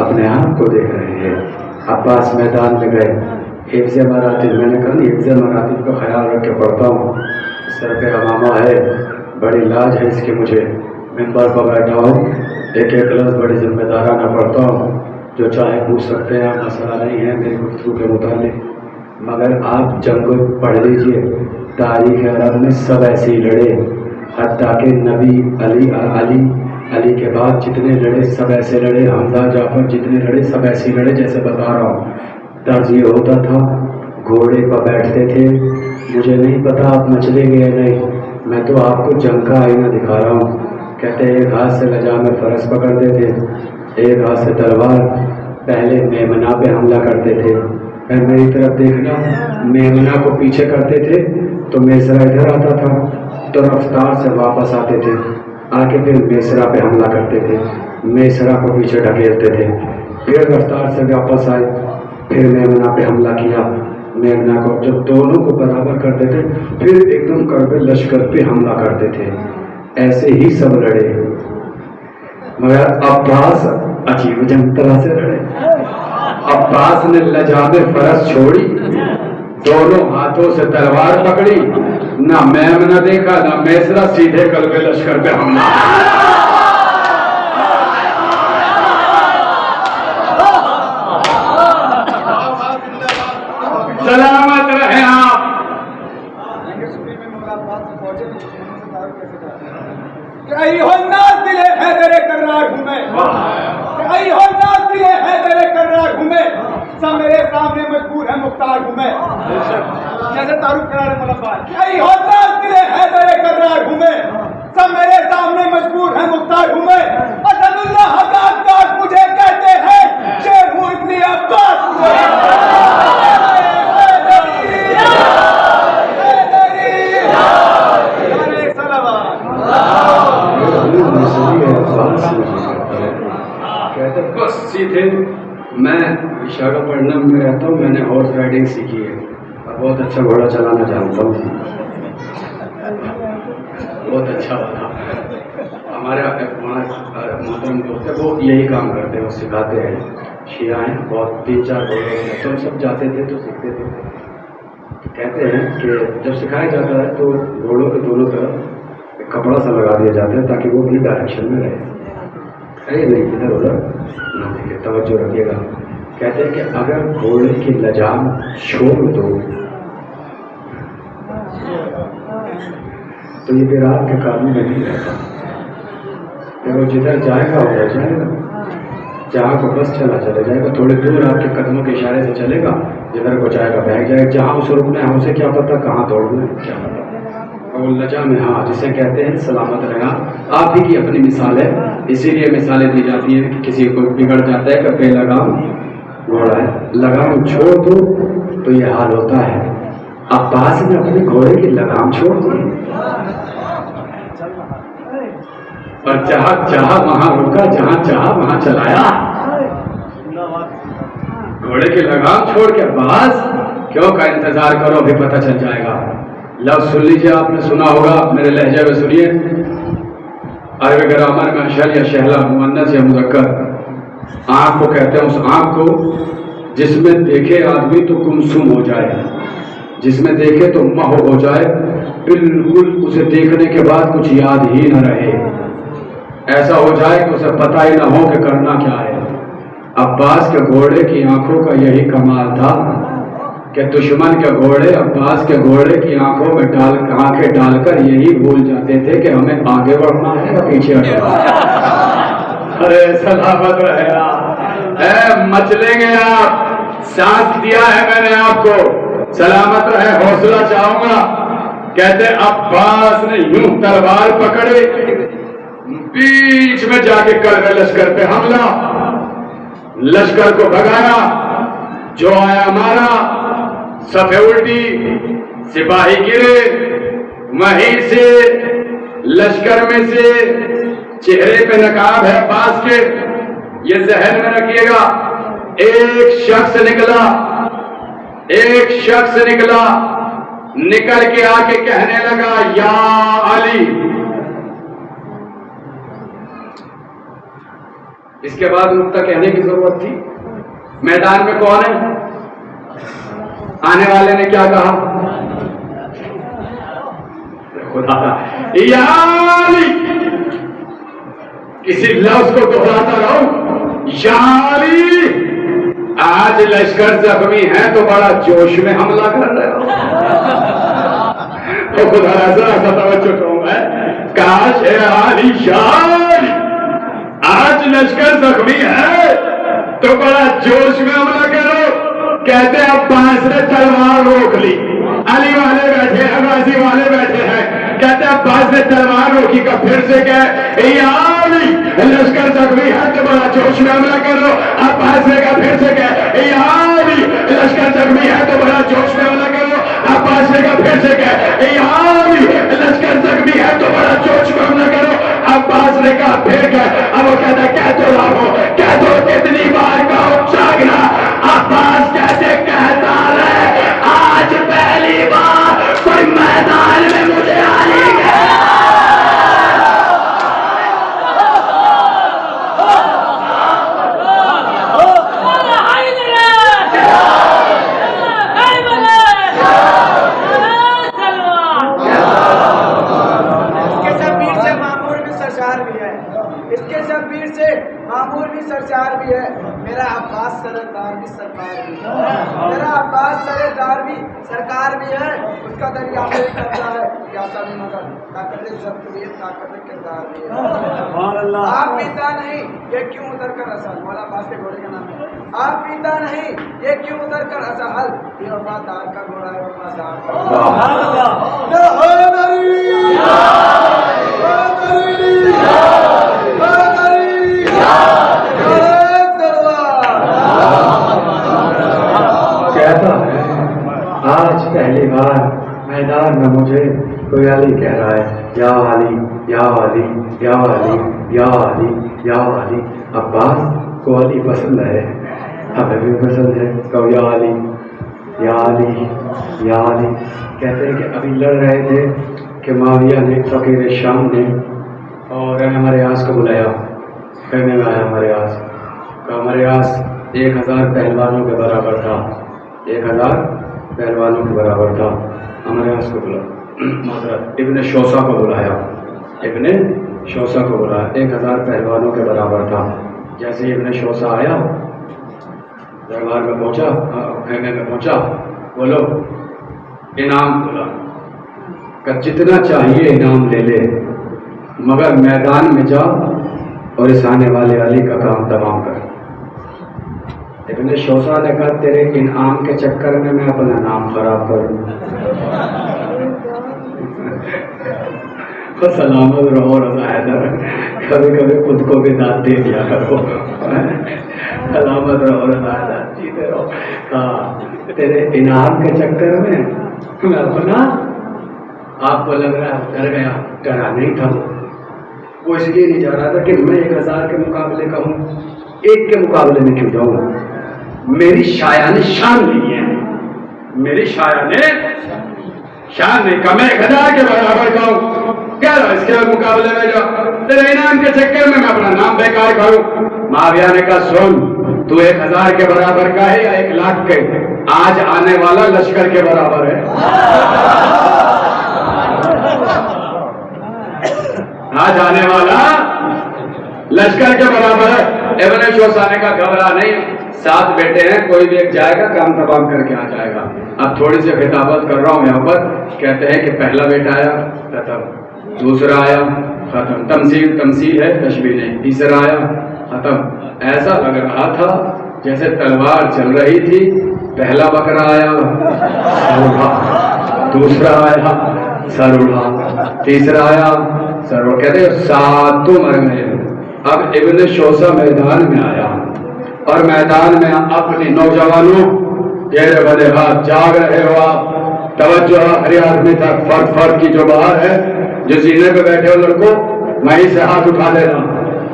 اپنے آپ کو دیکھ رہے ہیں۔ عباس میدان میں گئے، حفظ مراتب، میں نے کہا حفظ مراتب کا خیال رکھ کے پڑھتا ہوں، سر پہ امامہ ہے، بڑی لاج ہے اس کی، مجھے ممبر پر بیٹھا ہوں، ایک ایک لفظ بڑی ذمہ دارانہ پڑھتا ہوں، جو چاہے پوچھ سکتے ہیں، مسئلہ نہیں ہے میری گفتگو کے متعلق، مگر آپ جنگ کو پڑھ لیجئے، تاریخ عرب میں سب ایسے ہی لڑے، حتیٰ کہ نبی علی کے بعد جتنے لڑے سب ایسے لڑے، حمزہ جعفر جتنے لڑے سب ایسے لڑے جیسے بتا رہا ہوں۔ طرز یہ ہوتا تھا، گھوڑے پر بیٹھتے تھے، مجھے نہیں پتا آپ مچلے گئے نہیں، میں تو آپ کو جنگ کا آئینہ دکھا رہا ہوں۔ کہتے ایک ہاتھ سے لجام فرس پکڑتے تھے، ایک ہاتھ سے تلوار، پہلے میمنہ پہ حملہ کرتے تھے، پھر میری طرف دیکھنا، میمنہ کو پیچھے کرتے تھے تو میسرا ادھر آتا تھا، تو رفتار سے واپس آتے تھے، آ کے پھر میسرا پہ حملہ کرتے تھے، میسرا کو پیچھے ڈھکیلتے تھے، پھر رفتار سے واپس آئے، پھر میمنہ پہ حملہ کیا، میمنہ کو جب دونوں کو برابر کرتے تھے پھر ایک دم کر کے لشکر پہ حملہ کرتے تھے، ایسے ہی سب لڑے، مگر عباس عجیب جنگ طرح سے لڑے۔ عباس نے لجام فرس چھوڑی، دونوں ہاتھوں سے تلوار پکڑی، نہ میمنہ دیکھا نہ میسرا، سیدھے قلب لشکر پہ حملہ۔ سلامت رہیں آپ۔ ایھا الناس حیدر کرار ہوں میں، ایھا الناس حیدر کرار ہوں میں، سب میرے سامنے مجبور ہے مختار ہوں میں، جیسے تعارف کرا رہے ملک بھائی، ایھا الناس حیدر کرار ہوں میں، سب میرے سامنے مجبور ہے مختار ہوں میں، اسد اللہ حقاق مجھے کہتے ہیں، شیر ہوں ابن عباس۔ کہتے بس سیدھے، میں وشاکھا پٹنم میں رہتا ہوں، میں نے ہارس رائڈنگ سیکھی ہے اور بہت اچھا گھوڑا چلانا جانتا ہوں، بہت اچھا والا۔ ہمارے محترم دوست ہیں، وہ یہی کام کرتے ہیں، وہ سکھاتے ہیں، شیعہ ہیں، بہت 3-4 گھوڑے ہیں، تو ہم سب جاتے تھے تو سیکھتے تھے۔ کہتے ہیں کہ جب سکھایا جاتا ہے تو گھوڑوں کے دونوں طرف ایک کپڑا سا لگا دیا جاتا ہے تاکہ وہ بھی ڈائریکشن میں رہے، نہیں ادھر ادھر نہ دیکھے، توجہ رکھیے گا۔ کہتے ہیں کہ اگر گھوڑے کی لجام چھوڑ دو تو یہ پھر آپ کے قابو میں نہیں رہتا، پھر وہ جدھر جائے گا ادھر جائے گا، جہاں کو بس چلا جائے گا، تھوڑی دور آپ کے قدموں کے اشارے سے چلے گا، جدھر کو جائے گا بہک جائے گا، جہاں اسے رکنا ہے اسے کیا پتا کہاں دوڑنا ہے، کیا پتا۔ اور لجام ہے، ہاں، جسے کہتے ہیں سلامت رہنا، آپ ہی کی اپنی مثال ہے، اسی لیے مثالیں دی جاتی ہیں کہ کسی کو بگڑ جاتا ہے کہ بے لگام گھوڑا ہے، لگام چھوڑ دو تو یہ حال ہوتا ہے۔ عباس نے اپنے گھوڑے کی لگام چھوڑ دی اور جہاں چاہا وہاں رکا، جہاں چاہا وہاں چلایا، گھوڑے کی لگام چھوڑ کے عباس کیوں کا انتظار کرو، ابھی پتہ چل جائے گا۔ لفظ سن لیجیے، آپ نے سنا ہوگا، میرے لہجے میں سنیے، عربی گرامر میں اشر یا شہلا، مؤنث یا مذکر، آنکھ کو کہتے ہیں اس آنکھ کو جس میں دیکھے آدمی تو گمسم ہو جائے، جس میں دیکھے تو محو ہو جائے، بالکل اسے دیکھنے کے بعد کچھ یاد ہی نہ رہے، ایسا ہو جائے کہ اسے پتہ ہی نہ ہو کہ کرنا کیا ہے۔ عباس کے گھوڑے کی آنکھوں کا یہی کمال تھا کہ دشمن کے گھوڑے عباس کے گھوڑے کی آنکھوں میں آنکھیں ڈال کر یہی بھول جاتے تھے کہ ہمیں آگے بڑھنا ہے یا پیچھے ہٹنا ہے۔ ارے سلامت رہے آپ، اے مچلیں گے آپ، ساتھ دیا ہے میں نے آپ کو، سلامت رہے، حوصلہ چاہوں گا کہتے عباس نے یوں تلوار پکڑی، بیچ میں جا کے کر لشکر پہ حملہ، لشکر کو بھگایا، جو آیا مارا، صفیں الٹی، سپاہی گرے، وہیں سے لشکر میں سے چہرے پہ نقاب ہے عباس کے، یہ ذہن میں رکھیے گا، ایک شخص نکلا، نکل کے آ کے کہنے لگا یا علی۔ اس کے بعد نقطہ کہنے کی ضرورت تھی؟ میدان میں کون ہے؟ آنے والے نے کیا کہا؟ خدا یا علی، کسی لفظ کو دہراتا رہو، یا علی۔ آج لشکر زخمی ہے تو بڑا جوش میں حملہ کر رہے ہو، تو خدا ایسا توجہ کروں میں، کاش ہے علی شان، آج لشکر زخمی ہے تو بڑا جوش میں حملہ کرو۔ کہتے عباس نے تلوار روک لی، علی والے بیٹھے ہیں، غازی والے بیٹھے ہیں، کہتے عباس نے تلوار روکی کا پھر سے کہے یا علی، لشکر زخمی ہے تو بڑا جوش میں حملہ کر لو۔ عباس نے کہا پھر سے کہے یا علی، لشکر زخمی ہے تو بڑا جوش میں حملہ کر لو۔ عباس نے کہا پھر سے کہے یا علی، لشکر زخمی ہے تو بڑا جوش میں حملہ کرو۔ عباس نے کہا پھر کہے، اب وہ کہتا ہے کہہ تو رہا ہو، کہہ تو کتنی بار کہو چاگنا۔ عباس کیسے کہتا ہے آج پہلی بار کوئی میدان میں مجھے علی سرشار بھی ہے، میرا عباس سردار بھی سرکار بھی ہے، میرا عباس سردار بھی سرکار بھی ہے، اس کا دریا میں کرتا ہے پیاسا بھی مگر طاقت ضبط بھی ہے، طاقت کردار بھی ہے۔ آپ پیتا نہیں یہ کیوں اتر کر اصل، مولا عباس کے گھوڑے کا نام ہے، آپ پیتا نہیں یہ کیوں اتر کر اصل، یہ وفادار کا گھوڑا ہے، وفادار کہتا ہے آج پہلی بار میدان میں مجھے کوئی علی کہہ رہا ہے، یا علی یا علی یا علی یا علی یا علی۔ عباس کو علی پسند ہے، ہمیں بھی پسند ہے، کہو یا علی یا علی یا علی۔ کہتے ہیں کہ ابھی لڑ رہے تھے کہ معاویہ نے فقیر شام نے اور ہمارے آس کو بلایا، کہنے میں آیا ہمارے آس کا، ہمارے آس 1000 پہلوانوں کے برابر تھا، 1000 پہلوانوں کے برابر تھا، ہمارے آس کو بلا معذرت ابن شوسا کو بلایا، ابن شوسا کو بلایا، 1000 پہلوانوں کے برابر تھا۔ جیسے ہی ابن شوسا آیا دربار میں پہنچا، خیمے میں پہنچا، بولو انعام بولا کہ جتنا چاہیے انعام لے لے، مگر میدان میں جا اور اس آنے والے علی کا کام تمام کر۔ ابن شوسا نے کہا تیرے انعام کے چکر میں میں اپنا نام خراب کروں، سلامت رہو رضا حیدر، کبھی کبھی خود کو بھی داد دے دیا کرو، سلامت رہو رضا حیدر، جیتے رہو۔ ہاں تیرے انعام کے چکر میں میں اپنا، آپ کو لگ رہا ہے ڈر گیا، ڈرا نہیں تھا، وہ اس لیے نہیں جا رہا تھا کہ میں 1000 کے مقابلے کا ہوں، ایک کے مقابلے میں کیوں جاؤں، میری شایان شان نہیں ہے، میری شایان شان نہیں کا، میں 1000 کے برابر کا ہوں، کہہ رہا اس کے مقابلے میں جاؤ، تیرے انعام کے چکر میں اپنا نام بیکار کروں۔ معاویہ نے کہا سن، تو 1000 کے برابر کا ہے یا 1,00,000 کے؟ آج آنے والا لشکر کے برابر ہے، آج آنے والا لشکر کے برابر ہے۔ ابن شوسا نے کہا گھبرا نہیں، 7 بیٹے ہیں، کوئی بھی ایک جائے گا کام تمام کر کے آ جائے گا۔ اب تھوڑی سی خطابت کر رہا ہوں یہاں پر، کہتے ہیں کہ پہلا بیٹا آیا ختم، دوسرا آیا ختم، تمثیل ہے تشبیہ نہیں، تیسرا آیا ختم۔ ایسا لگ رہا تھا جیسے تلوار چل رہی تھی، پہلا بکرا آیا دوسرا آیا سر اڑا. تیسرا آیا سر اڑا. کہتے ساتوں مر گئے. اب ابن شوسا میدان میں آیا اور میدان میں اپنی نوجوانوں چہرے بڑے ہاتھ جاگ رہے ہو آپ, توجہ آخری آدمی تک. فرد فرد کی جو باہر ہے, جو زینے پہ بیٹھے ہو لڑکوں, وہیں سے ہاتھ اٹھا دینا.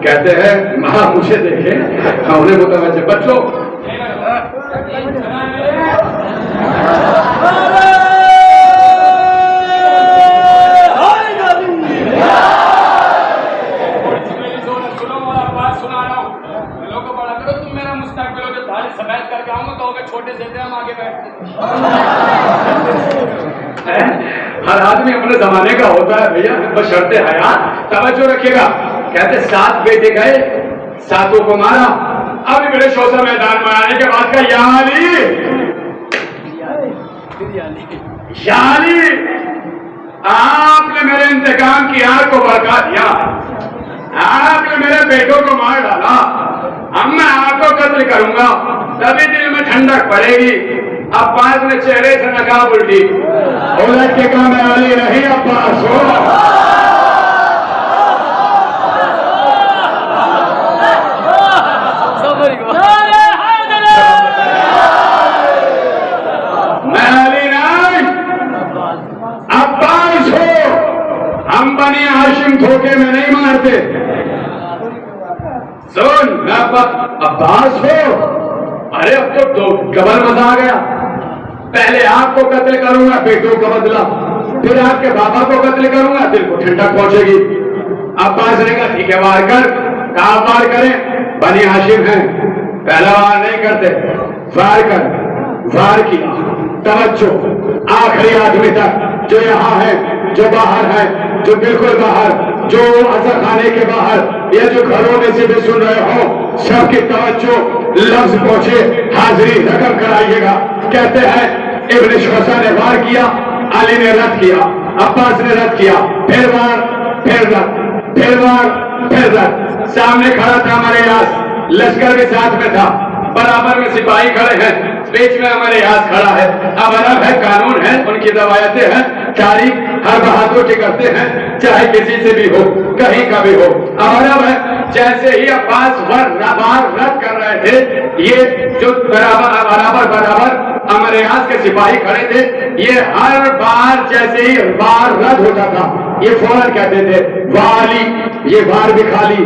کہتے ہیں ماں مجھے دیکھیں, انہیں متوجہ. بچوں چھوٹے سے تھے, ہم آگے بیٹھتے. ہر آدمی اپنے زمانے کا ہوتا ہے بھیا, بشرطِ حیات. توجہ رکھیے گا. کہتے 7 بیٹے گئے, 7 کو مارا. ابھی میرے شوسا میدان میں آنے کے بعد کا یا علی آپ نے میرے انتقام کی آگ کو بھڑکا دیا, آپ نے میرے بیٹوں کو مار ڈالا. اب میں آپ کو قتل کروں گا تبھی دل میں ٹھنڈک پڑے گی. عباس نے چہرے سے نقاب الٹی. اولاد کے کام علی نہیں عباس ہو. میں علی نہیں عباس ہو. ہم بنی ہاشم دھوکے میں نہیں مارتے. سن عباس ہو. ارے اب تو ڈبل مزہ آ گیا. پہلے آپ کو قتل کروں گا بیٹوں کو بدلا, پھر آپ کے بابا کو قتل کروں گا دل کو ٹھنڈک پہنچے گی. عباس نے کہا ٹھیک ہے وار کر. کہاں وار کریں؟ بنی ہاشم ہیں, پہلا وار نہیں کرتے. وار کر. وار کیا. توجہ آخری آدمی تک جو یہاں ہے, جو باہر ہے, جو بالکل باہر, جو عزا خانے کے باہر, یہ جو گھروں میں سے بھی سن رہے ہو, سب کی توجہ لفظ پہنچے, حاضری رقم کرائیے گا. کہتے ہیں ابن شوسا نے وار کیا, علی نے رد کیا, عباس نے رد کیا, پھر وار, پھر رد, پھر وار, پھر رد. سامنے کھڑا تھا ہمارے یاس, لشکر بھی ساتھ میں تھا, برابر میں سپاہی کھڑے ہیں, بیچ میں ہمارے یاس کھڑا ہے. اب ادب ہے, قانون ہے, ان کی روایتیں ہیں, تاریخ ہر بہادر کی کرتے ہیں, چاہے کسی سے بھی ہو, کہیں کا بھی ہو. اب ادب ہے. جیسے ہی عباس وار رد کر رہے تھے, یہ جو برابر ہمارے یاس کے سپاہی کھڑے تھے, یہ ہر بار جیسے ہی وار رد ہوتا تھا یہ فوراً کہتے تھے والی یہ بار بھی خالی,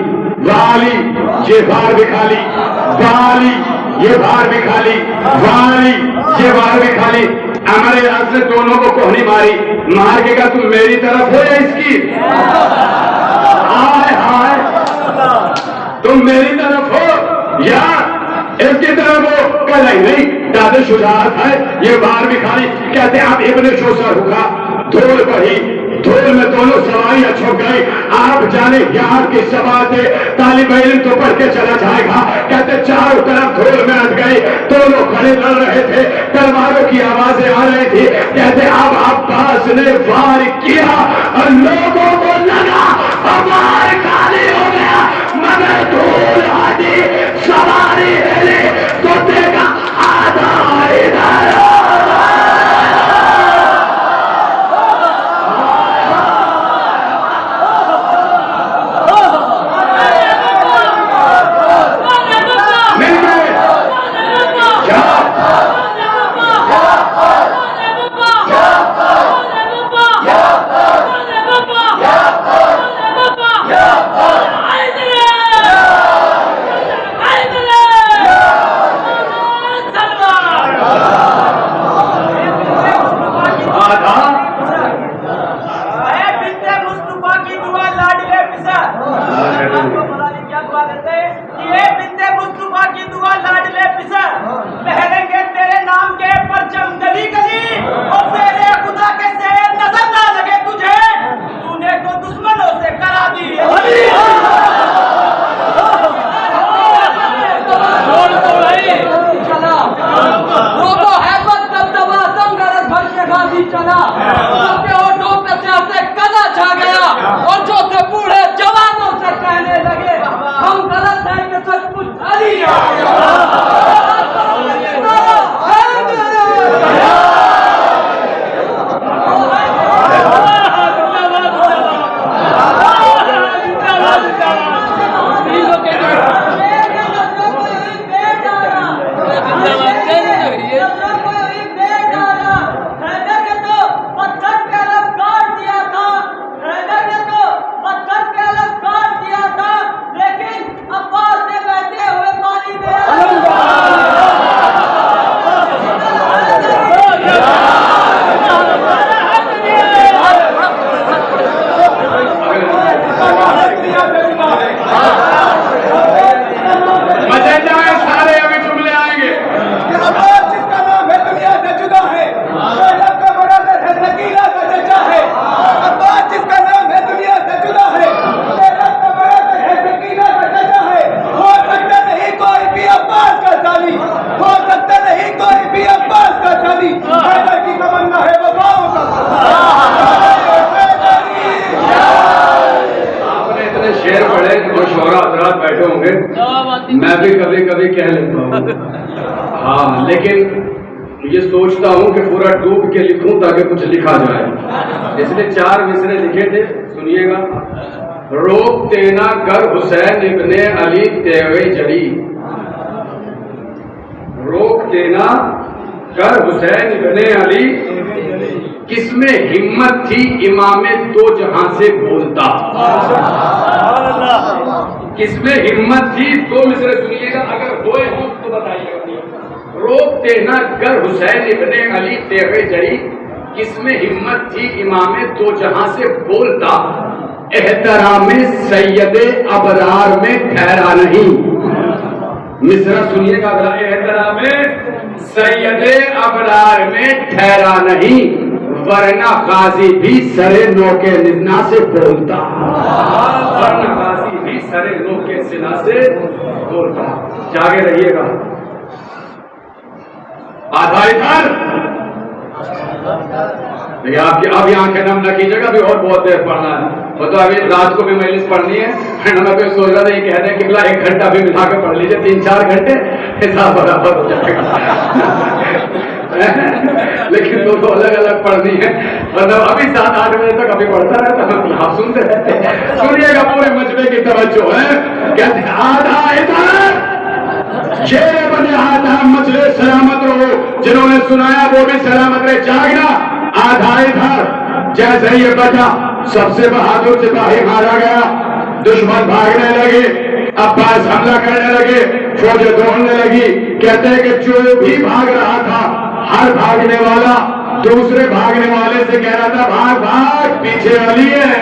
والی یہ بار بھی خالی, والی یہ بار بھی خالی, والی یہ بار بھی خالی. ہمارے یاس نے دونوں کو کوہنی ماری, مار کے کہا تم میری طرف ہو یا اس کی؟ ہائے ہائے, تم میری طرف ہو یا اس کی طرف ہو؟ کہ نہیں, زیادہ شجاعت ہے, یہ بار بھی خالی. کہتے آپ ابن شوسا رکا, دھول بڑھی, دھول میں دونوں سواریاں چھپ گئی. آپ جانے یار کی سباتیں طالب علم تو پڑھ کے چلا جائے گا. کہتے چاروں طرف دھول میں اٹھ گئی, دونوں کھڑے لڑ رہے تھے, تلواروں کی آوازیں آ رہی تھی. کہتے اب عباس نے وار کیا اور لوگوں کو لگا وار خالی ہو گیا, مگر دھول آدھی سواری ہلی تو دیکھا آدھا ادھر. چلا اور جو تھے بوڑھے جوانوں سے کہنے لگے ہم غلط ہیں نے شعر پڑھے جو شعراء حضرات بیٹھے ہوں گے، میں بھی کبھی کبھی کہہ لیتا ہوں، ہاں، لیکن یہ سوچتا ہوں کہ پورا ڈوب کے لکھوں تاکہ کچھ لکھا جائے، اس لیے 4 مصرے لکھے تھے، سنیے گا۔ روک تینا گر حسین ابن علی تیوے جری، روک دینا گر حسین ابن علی، کس میں ہمت تھی امام دو جہاں سے بولتا، کس میں ہمت تھی؟ 2 مصرے سنیے گا، اگر ہوئے ہوں تو بتائیے گا۔ روک دینا گر حسین ابن علی تیغ جری، کس میں ہمت تھی امام دو جہاں سے بولتا، احترام سید ابرار میں ٹھہرا نہیں۔ مصرع سنیے گا، احترام سید ابرار میں ٹھہرا نہیں، ورنہ غازی بھی سرے نو کے نزنا سے بولتا، ورنہ غازی بھی سرے نو کے سنا سے بولتا۔ جاگے رہیے گا۔ آدھا ادھر آپ کی اب یہاں کے نام نہ کیجیے گا، ابھی اور بہت دیر پڑھنا ہے، وہ تو ابھی رات کو بھی مجلس پڑھنی ہے، میں کوئی سوچ رہا تھا یہ کہہ دیں کہ 1 گھنٹہ بھی ملا کے پڑھ لیجیے، 3-4 گھنٹے حساب برابر ہو جائے گا، لیکن دونوں الگ الگ پڑھنی ہے، مطلب ابھی 7-8 بجے تک ابھی پڑھتا رہتا، آپ سنتے رہتے ہیں۔ سنیے گا، پورے مجمع کی توجہ ہے، کہتے ہیں آدھا ادھر، یہ بنے آدھا مجلس سلامت رہو، جنہوں نے سنایا وہ بھی سلامت رہے، جاگنا۔ آدھا ادھر، جیسے یہ بچا سب سے بہادر سپاہی مارا گیا، دشمن بھاگنے لگے، عباس حملہ کرنے لگے، فوجیں دوڑنے لگی، کہتے ہیں کہ جو بھی بھاگ رہا تھا، ہر بھاگنے والا دوسرے بھاگنے والے سے کہہ رہا تھا بھاگ بھاگ، پیچھے والی ہے،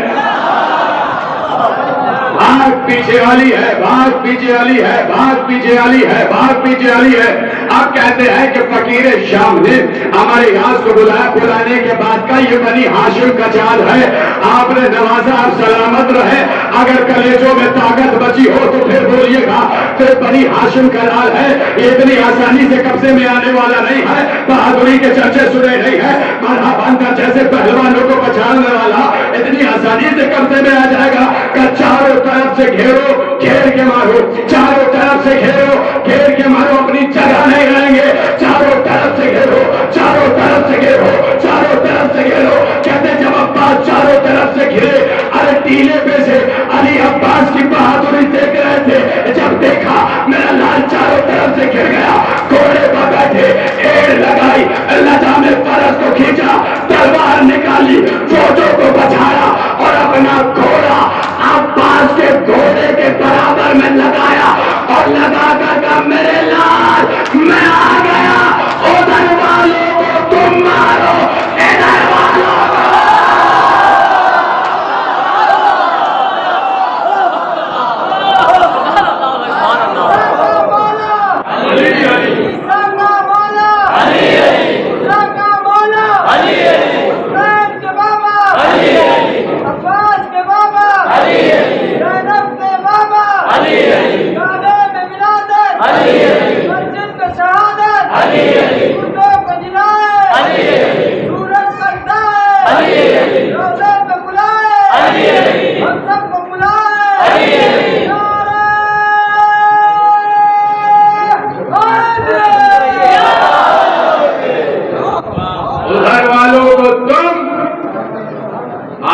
بھاگ پیچھے والی ہے، بھاگ پیچھے والی ہے، بھاگ پیچھے والی ہے، بھاگ پیچھے والی ہے۔ اب کہتے ہیں کہ فقیر شام نے ہمارے یاس کو بلایا، بلانے کے بعد کا یہ بنی ہاشم کا چاند ہے، آپ نے نوازا، آپ سلامت رہے، اگر کلیجوں میں طاقت بچی ہو تو پھر بولیے گا، پھر بنی ہاشم کا لال ہے، یہ اتنی آسانی سے قبضے میں آنے والا نہیں ہے، بہادری کے چرچے سنے نہیں ہے، مرحبا بندر جیسے پہلوانوں کو پہچاننے والا اتنی آسانی سے قبضے میں آ جائے گا کہ چاروں طرف سے گھیرو، گھیر کے مارو، چاروں طرف سے گھیرو، گھیر کے مارو، اپنی جگہ نہیں رہیں گے، چاروں طرف سے گھیرو، چاروں طرف سے گھیرو، چاروں طرف سے گھیرو۔ کہتے جب عباس چاروں طرف سے گھرے، ارے ٹیلے پہ سے علی عباس کی بہادری دیکھ رہے تھے، جب دیکھا میرا لال چاروں طرف سے گھر گیا، گھوڑے پر بیٹھے، ایڑ لگائی، لجا میں فرس کو کھینچا، تلوار نکالی، فوجوں کو بچایا اور اپنا گھوڑا عباس کے گھوڑے کے برابر میں لگایا اور لگا کر کہا میرے لال میں آ گیا، ادھر والوں کو تم مارو، ادھر والوں کو۔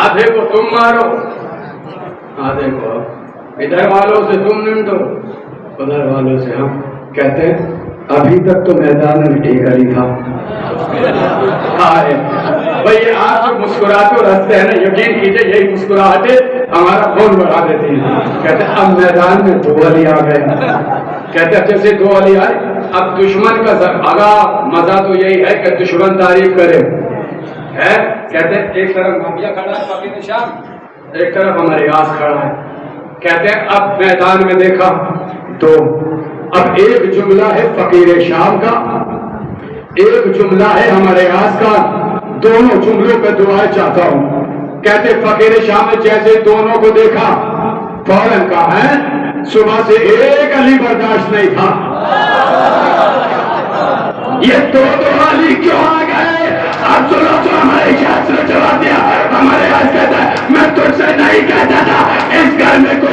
آدھے کو تم مارو، آدھے کو ادھر والوں سے تم نمٹو، ادھر والوں سے ہم۔ کہتے ہیں ابھی تک تو میدان میں ٹھیک ہی تھا، بھائی آپ جو مسکراتے اور ہنستے ہیں نا، یقین کیجئے یہی مسکراہٹیں ہمارا خون بڑھا دیتی ہیں۔ کہتے ہیں اب میدان میں 2 علی آ گئے، کہتے ہیں جیسے 2 علی آئے، اب دشمن کا مزہ تو یہی ہے کہ دشمن تعریف کرے، ہے کہتے ہیں ایک طرف معاویہ کھڑا ہے فقیر شام، ایک طرف ہمارے یاس کھڑا ہے۔ کہتے ہیں اب میدان میں دیکھا تو اب ایک جملہ ہے فقیر شام کا، ایک جملہ ہے ہمارے یاس کا، دونوں جملوں پہ دعائیں چاہتا ہوں۔ کہتے فقیر شام نے جیسے دونوں کو دیکھا فوراً کہا ہے صبح سے ایک علی برداشت نہیں تھا، یہ 2 علی کیوں آ گئے؟ اب سنو جو ہمارے شاید نے جواب دیا، ہمارے یاس کہتا ہے میں تجھ سے نہیں کہتا تھا اس گھر میں کوئی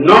9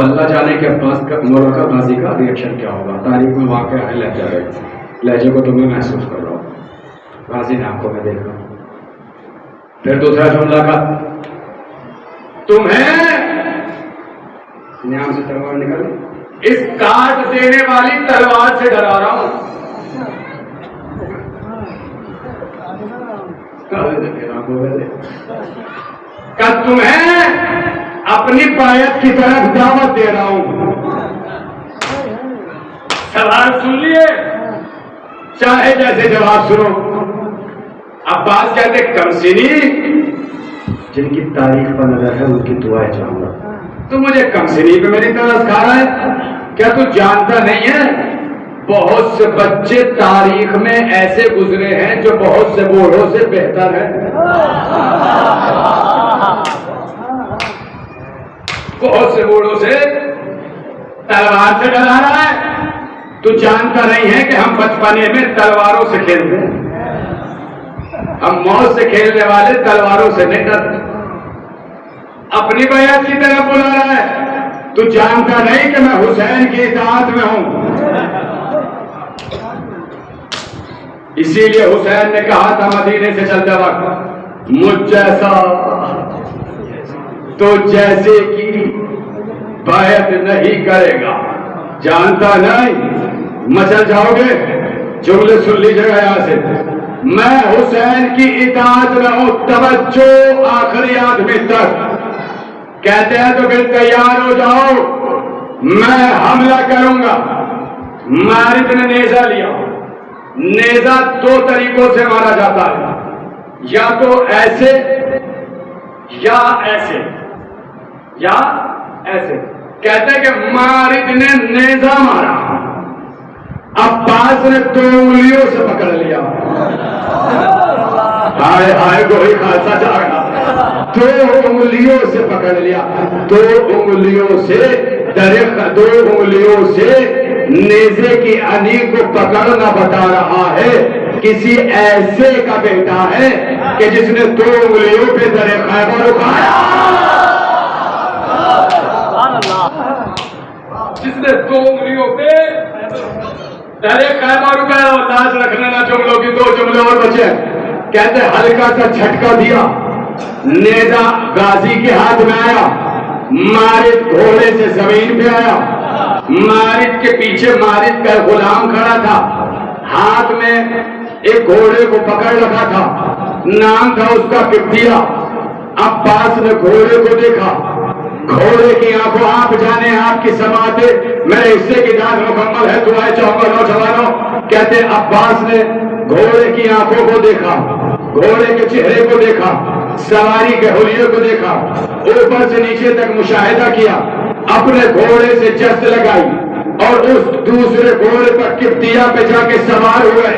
اب اللہ جانے کہ عباس کا عمر کا غازی کا ریئیکشن کیا ہوگا. تاریخ میں واقع ہے لہجے کو تمہیں محسوس کر رہا ہوں، غازی نے آنکھوں میں دیکھا. پھر دوسرا جملہ کا تمہیں نیام سے تلوار نکل اس کاٹ دینے والی تلوار سے ڈرا رہا ہوں. تمہیں اپنی بیعت کی طرف دعوت دے رہا ہوں. سوال سن لیے، چاہے جیسے جواب سنو. عباس کہتے کمسینی، جن کی تاریخ پر نظر ہے ان کی دعائیں چاہوں گا. تو مجھے کمسینی پہ میری طرح کھا رہا ہے؟ کیا تو جانتا نہیں ہے بہت سے بچے تاریخ میں ایسے گزرے ہیں جو بہت سے بوڑھوں سے بہتر ہیں. بہت سے بوڑھوں سے تلوار سے ڈرا رہا ہے. تو جانتا نہیں ہے کہ ہم بچپنے میں تلواروں سے کھیلتے ہیں، ہم موت سے کھیلنے والے تلواروں سے نہیں ڈرتے. اپنی بیعت کی طرف بلا رہا ہے. تو جانتا نہیں کہ میں حسین کی اطاعت میں ہوں. اسی لیے حسین نے کہا تھا مدینے سے چلتے وقت مجھ جیسا تو جیسے کی بیعت نہیں کرے گا. جانتا نہیں مچل جاؤ گے. جملے سن لیجیے گا یہاں سے. میں حسین کی اطاعت میں ہوں. توجہ آخری آدمی تک. کہتے ہیں تو پھر تیار ہو جاؤ، میں حملہ کروں گا. مارد نے نیزہ لیا. نیزہ دو طریقوں سے مارا جاتا ہے، یا تو ایسے یا ایسے یا ایسے. کہتے ہیں کہ مارد نے نیزہ مارا، عباس نے دو انگلیوں سے پکڑ لیا. ہائے ہائے گوئی خالصہ جاگا. دو انگلیوں سے پکڑ لیا. دو انگلیوں سے نیزے کی انی کو پکڑنا بتا رہا ہے کسی ایسے کا بیٹا ہے کہ جس نے دو انگلیوں پہ در خیبر اٹھایا. جس نے دو انگلیوں پہ در خیبر اٹھایا. اور لاج رکھ لینا جملوں کی دو جملے اور بچے. کہتے ہلکا سا جھٹکا دیا، نیزا غازی کے ہاتھ میں آیا. مارد گھوڑے سے زمین پہ آیا. مارد کے پیچھے مارد کا غلام کھڑا تھا، ہاتھ میں ایک گھوڑے کو پکڑ رکھا تھا. نام تھا اس کا قبطیہ. عباس نے گھوڑے کو دیکھا. گھوڑے کی آنکھوں، آپ جانے آپ کی سماعتیں، میرے حصے کی داد مکمل ہے. دعائیں چاہوں گا نوجوانوں. کہتے عباس نے گھوڑے کی آنکھوں کو دیکھا، گھوڑے کے چہرے کو دیکھا، سواری کے حلیے کو دیکھا، اوپر سے نیچے تک مشاہدہ کیا. اپنے گھوڑے سے جست لگائی اور اس دوسرے گھوڑے پر قبطیہ پہ جا کے سوار ہوئے.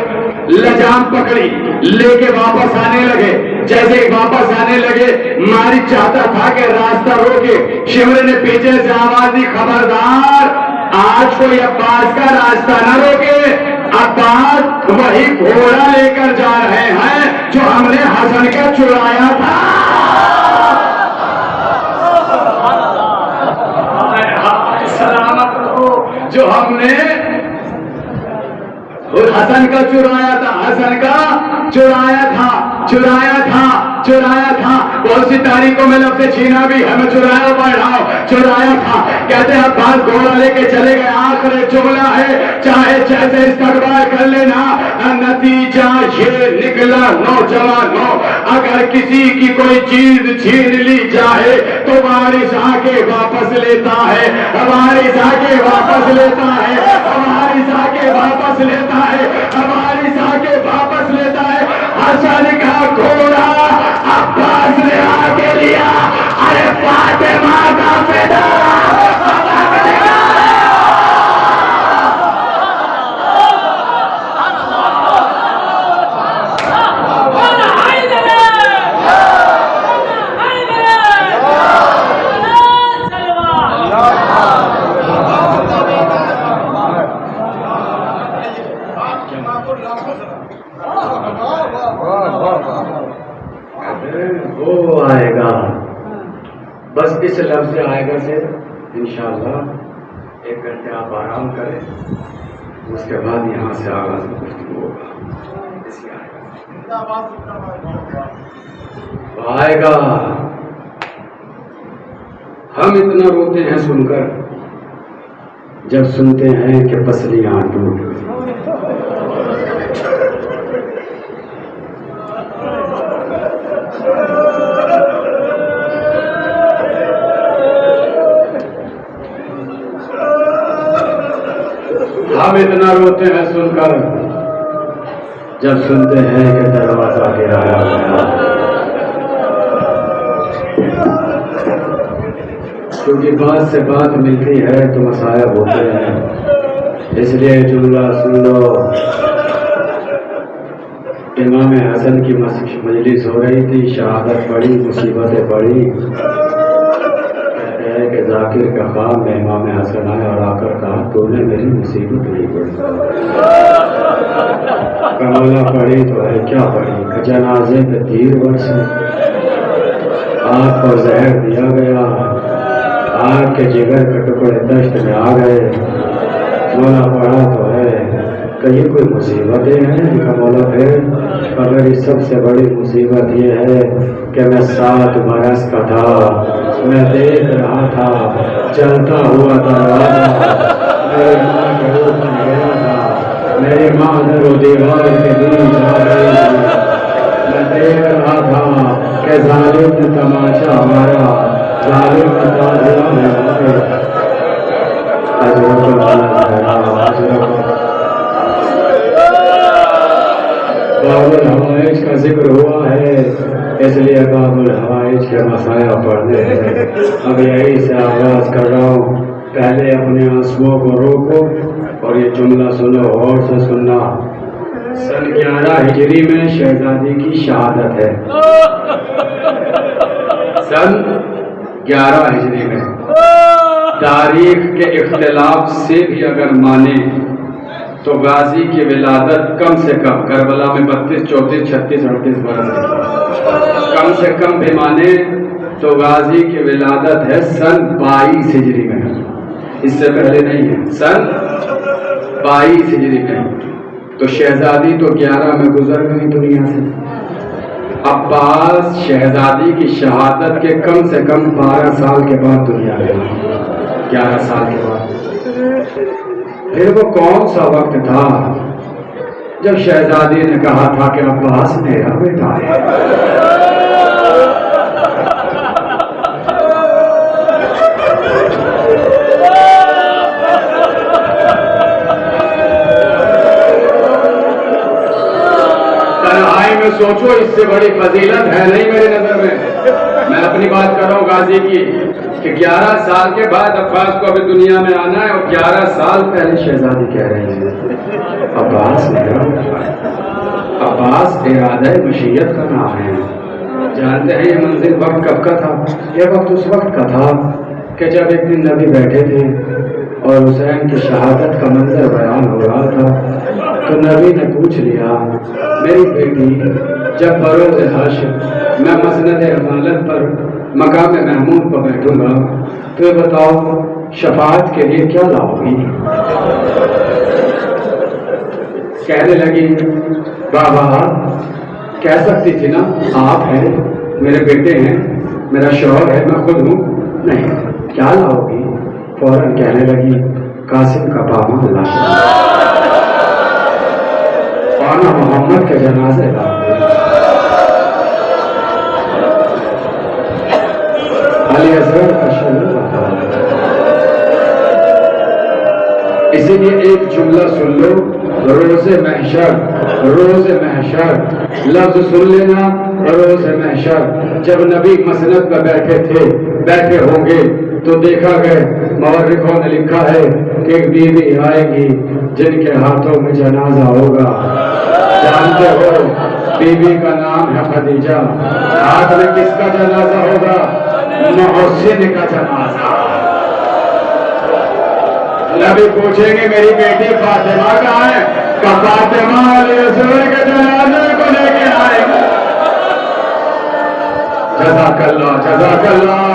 لجام پکڑی، لے کے واپس آنے لگے. جیسے ہی واپس آنے لگے، مارد چاہتا تھا کہ راستہ روکے. شمر نے پیچھے سے آواز دی، خبردار آج کوئی عباس کا راستہ نہ روکے. عباس وہی گھوڑا لے کر جا رہے ہیں جو ہم نے حسن کا چرایا تھا. سلامت رہو. جو ہم نے حسن کا چرایا تھا، حسن کا چرایا تھا، چرایا تھا، چرایا تھا. بہت سی تاریخوں میں لفظ چھینا بھی ہے. میں چرایا پڑھ رہا ہوں، چرایا تھا. کہتے ہیں عباس گھوڑا لے کے چلے گئے. آخر جملہ ہے، چاہے جیسے استقبال کر لینا. نتیجہ یہ نکلا نوجوانوں، اگر کسی کی کوئی چیز چھین لی جائے تو وارث آ کے واپس لیتا ہے، وارث آ کے واپس لیتا ہے، وارث آ کے واپس لیتا ہے، وارث آ کے واپس لیتا ہے. حسن کا گھوڑا عباس نے آ کے لیا. ارے فاطمہ کا فدا. وہ آئے گا، بس اس لفظ آئے گا سے انشاءاللہ 1 گھنٹے آپ آرام کریں، اس کے بعد یہاں سے آغاز گفتگو ہوگا۔ آئے گا۔ ہم اتنا روتے ہیں سن کر جب سنتے ہیں کہ پسلیاں ٹوٹ گئی۔ ہم اتنا روتے ہیں سن کر جب سنتے ہیں کہ دروازہ گرایا گیا۔ کیونکہ بات سے بات ملتی ہے تو مصائب ہوتے ہیں، اس لیے جملہ سن لو۔ امام حسن کی مجلس ہو رہی تھی، شہادت پڑھی، مصیبتیں پڑھی۔ کہتے ہیں کہ ذاکر کا خواب میں امام حسن آئے اور آ کر کہا تو نے میری مصیبت نہیں پڑھی۔ کمالہ پڑھی تو ہے کیا پڑھی کہ جنازے پہ تیر برسے، آپ کو زہر دیا گیا، آپ کے جگر کے ٹکڑے دشت میں آ گئے۔ مولا پڑھا تو ہے کہیں کوئی مصیبتیں ہیں کہ مولا پھر مگر اس سب سے بڑی مصیبت یہ ہے کہ میں 7 برس کا تھا، میں دیکھ رہا تھا چلتا ہوا دروازہ، میری ماں کے اوپر گیا تھا، میری ماں در و دیوار کے دور جا رہی تھی، میں دیکھ رہا تھا کہ ظالم نے تماشا ہمارا، ظالم نے تازیہ میں باب الحوائج کا ذکر ہوا ہے، اس لیے باب الحوائج کے مسائل پڑھنے ہیں۔ اب یہی سے آغاز کر رہا ہوں، پہلے اپنے آنسوؤں کو روکو اور یہ جملہ سنو، اور سے سننا۔ سن 11 ہجری میں شہزادی کی شہادت ہے، سن 11 ہجری میں۔ تاریخ کے اختلاف سے بھی اگر مانے تو غازی کی ولادت کم سے کم کربلا میں 32، 34، 36، 38 برس کی، کم سے کم بھی مانے تو غازی کی ولادت ہے سن 22 ہجری میں، اس سے پہلے نہیں ہے، سن 22 ہجری میں۔ تو شہزادی تو 11 میں گزر گئی دنیا سے۔ عباس شہزادی کی شہادت کے کم سے کم 12 سال کے بعد دنیا گئی، 11 سال کے بعد۔ پھر وہ کون سا وقت تھا جب شہزادی نے کہا تھا کہ عباس میرا بیٹا ہے؟ تنہائی میں سوچو، اس سے بڑی فضیلت ہے نہیں میرے نظر میں اپنی بات کر رہا ہوں غازی کی کہ 11 سال کے بعد عباس کو ابھی دنیا میں آنا ہے، اور 11 سال پہلے شہزادی کہہ رہی ہے عباس میرا، عباس ارادہ مشیت کا نام ہے۔ جانتے ہیں یہ منزل وقت کب کا تھا؟ یہ وقت اس وقت کا تھا کہ جب ایک دن نبی بیٹھے تھے اور حسین کی شہادت کا منظر بیان ہو رہا تھا، تو نبی نے پوچھ لیا میری بیٹی جب بروز حشر میں مسند رسالت پر مقام محمود پر بیٹھوں گا تو یہ بتاؤ شفاعت کے لیے کیا لاؤ گی؟ کہنے لگی بابا کہہ سکتی تھی نا آپ ہیں، میرے بیٹے ہیں، میرا شوہر ہے، میں خود ہوں، نہیں کیا لاؤ گی؟ فوراً کہنے لگی قاسم کا پاما لاؤ، پانا محمد کے جنازے لاؤ گی، علی اصغر کا شعر بتاؤ۔ اسی لیے ایک جملہ سن لو، روز محشر، روز محشر لفظ سن لینا، روز محشر جب نبی مسند پہ بیٹھے ہوں گے تو دیکھا گئے مورخوں نے لکھا ہے کہ ایک بیوی آئے گی جن کے ہاتھوں میں جنازہ ہوگا، جانتے ہو بیوی کا نام ہے خدیجہ، ہاتھ میں کس کا جنازہ ہوگا؟ محسن کا جنازہ۔ نبی پوچھیں گے میری بیٹی فاطمہ کہاں ہے؟ کہ فاطمہ علی اصغر کے جنازے کو لے کے آئے گا۔ جزاک اللہ، جزاک اللہ،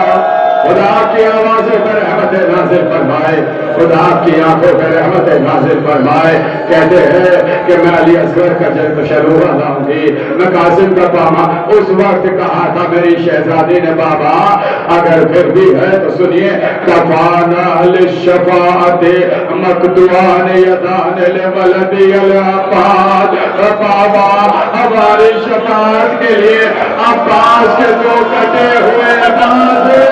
خدا کی آوازوں پر رحمت نازل فرمائے، خدا کی آنکھوں پر رحمت نازل فرمائے۔ کہتے ہیں کہ میں علی اصغر کا جلد شروع لاؤں گی، میں قاسم کا پاما اس وقت کہا تھا میری شہزادی نے بابا اگر پھر بھی ہے تو سنیے، کفانا للشفاعت مقطوعان یدان لولدی العباد، بابا ہماری شفاعت کے لیے عباس کے دو کٹے ہوئے نازے۔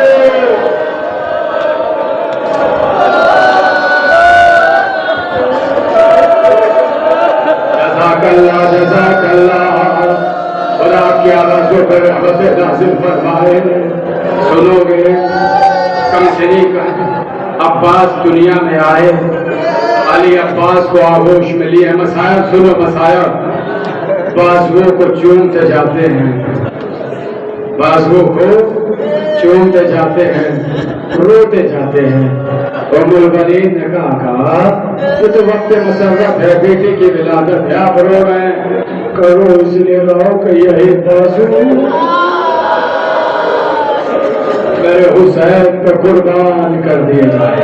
جزاک اللہ جزاک اللہ، خدا کی آوازوں پر رحمت نازل فرمائے۔ سنو گے کم سنی کا عباس دنیا میں آئے، علی عباس کو آغوش ملی ہے۔ مسائل سنو مسائل، بازوؤں کو چومتے جاتے ہیں، بازوؤں کو چومتے جاتے ہیں، روتے جاتے ہیں۔ ام البنین نے کہا یہ تو وقت مسرت ہے، بیٹی کی ولادت ہے، آپ رو رہے ہیں، کرو اس لیے رہو کہ یہی بازو میرے حسین کو قربان کر دیے جائے۔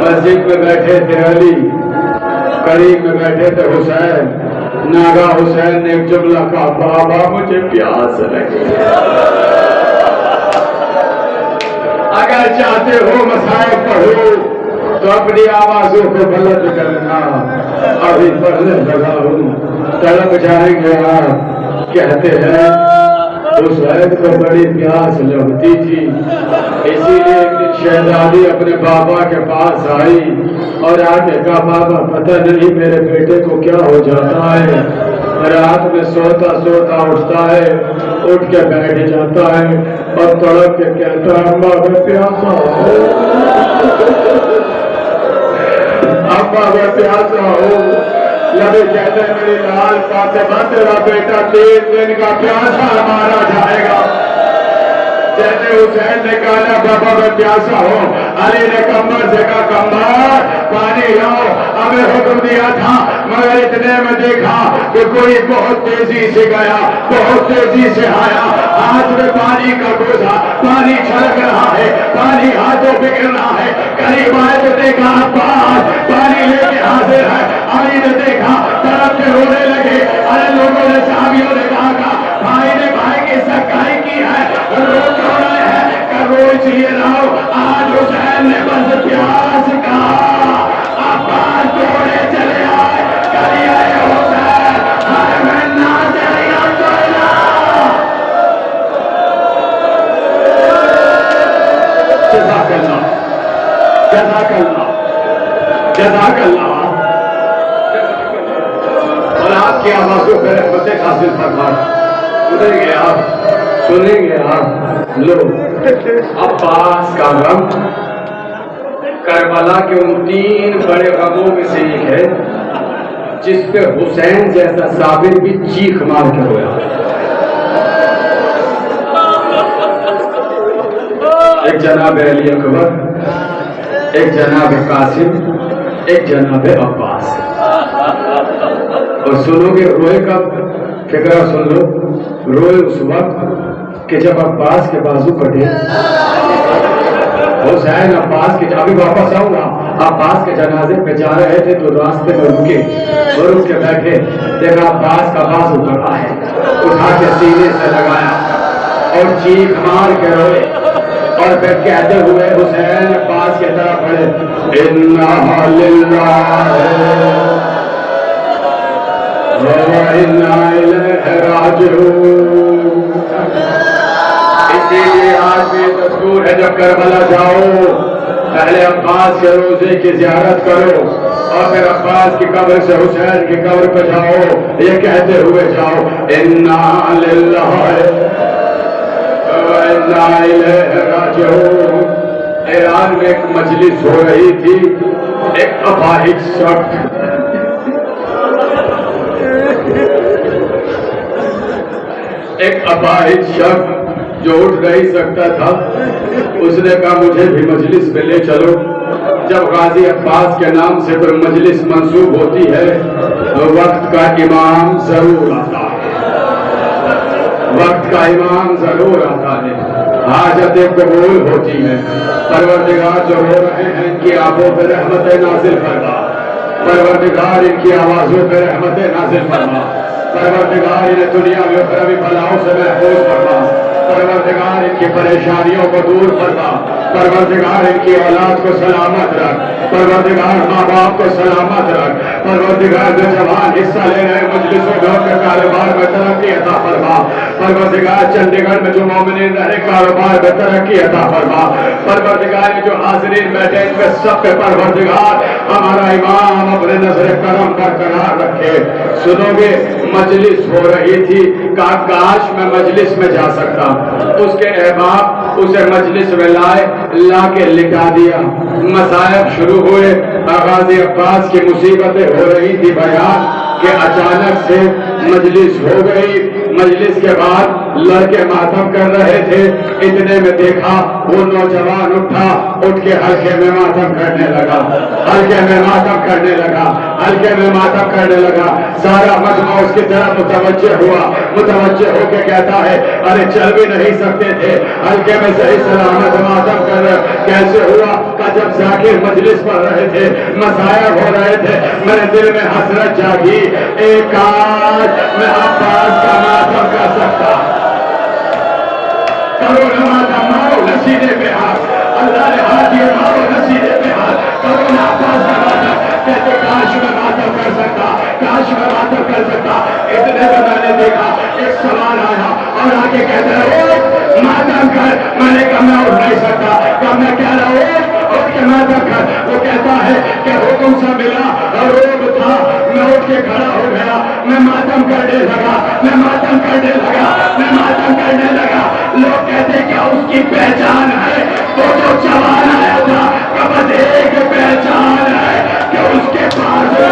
مسجد میں بیٹھے تھے علی، قریب میں بیٹھے تھے حسین، ناگا حسین نے ایک جملہ کہا بابا مجھے پیاس لگی۔ اگر چاہتے ہو مسائل پڑھو تو اپنی آوازوں کو بلند کرنا، ابھی پڑھنے لگا ہوں، طلب جائیں گے آپ۔ کہتے ہیں حسین کو بڑی پیاس لگتی تھی، اسی لیے ایک دن شہزادی اپنے بابا کے پاس آئی اور آ کے کہا بابا پتہ نہیں میرے بیٹے کو کیا ہو جاتا ہے، رات میں سوتا سوتا اٹھتا ہے، اٹھ کے بیٹھ جاتا ہے اور تڑپ کے کہتا ہے اماں میں پیاسا ہو، اماں میں پیاسا ہو۔ نبی کہتے ہیں میری لال فاطمہ تیرا بیٹا 3 دن کا پیاسا مارا جائے گا۔ جیسے حسین نے کہا بابا میں پیاسا ہو، علی نے کمر سے کہا کمر پانی لاؤ، ہمیں حکم دیا تھا مگر اتنے میں دیکھا کہ کوئی بہت تیزی سے گیا، بہت تیزی سے آیا، ہاتھ میں پانی کا گوزا، پانی چھلک رہا ہے، پانی ہاتھوں پہ گر رہا ہے، قریب آئے تو دیکھا عباس پانی لے کے حاضر ہے۔ علی نے دیکھا طرف کے رونے لگے، ارے لوگوں نے صحابیوں نے کہا بھائی نے بھائی کی سکائی کی ہے، رو رہے ہیں کہ رو اس لیے رہو آج حسین نے بس پیاس کا عباس دوڑے چلے آئے کری آئے حسین ہر میں نازلیا چلا۔ جزاک اللہ جزاک اللہ جزاک اللہ، اور آپ کی آوازوں پہ رحمت حاصل فرمائے۔ سنیں گے آپ، سنیں گے آپ لوگ عباس کا غم کربلا کے ان 3 بڑے غموں میں سے ایک ہے جس پہ حسین جیسا ثابت بھی چیخ مار کے رویا۔ ایک جناب علی اکبر، ایک جناب قاسم، ایک جناب عباس۔ اور سنو گے روئے کا فکرہ سن لو، روئے اس وقت کہ جب عباس کے بازو کٹے، حسین عباس کے ابھی واپس آؤں گا، عباس کے جنازے پہ جا رہے تھے تو راستے میں رکے اور رک کے بیٹھے، دیکھا عباس کا بازو کٹا ہے، اٹھا کے سینے سے لگایا اور چیخ مار کے روئے اور پھر کہتے ہوئے حسین عباس کی طرف پڑھے اِنَّا لِلَّهِ وَإِنَّا إِلَيْهِ رَاجِعُونَ۔ اسی لیے آج بھی دستور ہے جب کربلا جاؤ پہلے عباس کے روضے کی زیارت کرو اور پھر عباس کی قبر سے حسین کی قبر پہ جاؤ، یہ کہتے ہوئے جاؤ اِنَّا لِلَّهِ وَإِنَّا إِلَيْهِ رَاجِعُونَ۔ ایران میں ایک مجلس ہو رہی تھی، ایک اپاہج شخص جو اٹھ نہیں سکتا تھا، اس نے کہا مجھے بھی مجلس میں لے چلو۔ جب غازی عباس کے نام سے کوئی مجلس منسوب ہوتی ہے تو وقت کا امام ضرور آتا ہے، وقت کا امام ضرور آتا ہے۔ حاجتیں قبول ہوتی ہیں. پروردگار جو رو رہے ہیں ان کی آنکھوں پہ رحمت نازل فرما. پروردگار ان کی آوازوں پہ رحمت نازل فرما. پروردگار انہیں دنیا میں اخروی بلاؤں سے محفوظ فرما. پروردگار ان کی پریشانیوں کو دور فرما. پروردگار ان کی اولاد کو سلامت رکھ. پروردگار ماں باپ کو سلامت رکھ. پروردگار جو جوان حصہ لے رہے مجلسوں میں کے کاروبار میں ترقی عطا فرما. پروردگار چنڈی گڑھ میں جو مومنین رہے کاروبار میں ترقی عطا فرما. پروردگار جو حاضرین بیٹھے ان میں سب پہ پروردگار ہمارا امام اپنے نظر کرم برقرار رکھے. سنو گے مجلس ہو رہی تھی, کاش میں مجلس میں جا سکتا. اس کے احباب اسے مجلس میں لا کے لٹا دیا. مصائب شروع ہوئے. غازی عباس کی مصیبتیں ہو رہی تھی بیان کہ اچانک سے مجلس ہو گئی. مجلس کے بعد لڑکے ماتم کر رہے تھے. اتنے میں دیکھا وہ نوجوان اٹھا, اٹھ کے ہلکے میں ماتم کرنے لگا. ہلکے میں ماتم کرنے لگا. ہلکے میں ماتم کرنے لگا. سارا مجمع اس کی طرف متوجہ ہوا. متوجہ ہو کے کہتا ہے ارے چل بھی نہیں سکتے تھے, ہلکے میں صحیح سلامت ماتم کر کیسے ہوا؟ کہ جب ذاکر مجلس پڑھ رہے تھے, مصائب ہو رہے تھے, میرے دل میں حسرت جاگی, ایک کاش میں عباس کا ماتم کر سکتا. کرو نہ ماتم, مارو نصیرے پہ ہاتھ. اللہ نے ہاتھ دیے, مارو نصیرے پہ ہاتھ. کرو نہ عباس کا ماتم. کہتے کاش میں ماتم کر سکتا, کاش میں ماتم کر سکتا. اتنے میں میں نے دیکھا ایک سوال آیا اور آگے کہتے رہے ماتم کر. میں نے کہا میں اٹھ نہیں سکتا. کہا میں کہہ رہا ہوں اٹھ کے ماتم کر. وہ کہتا ہے کہ حکم سا ملا اور روب تھا, میں اٹھ کے کھڑا ہو گیا. میں ماتم کرنے لگا, میں ماتم کرنے لگا, میں ماتم کرنے لگا. لوگ کہتے کیا اس کی پہچان ہے؟ وہ جو جوان آیا تھا کہ بس ایک پہچان ہے کہ اس کے پاس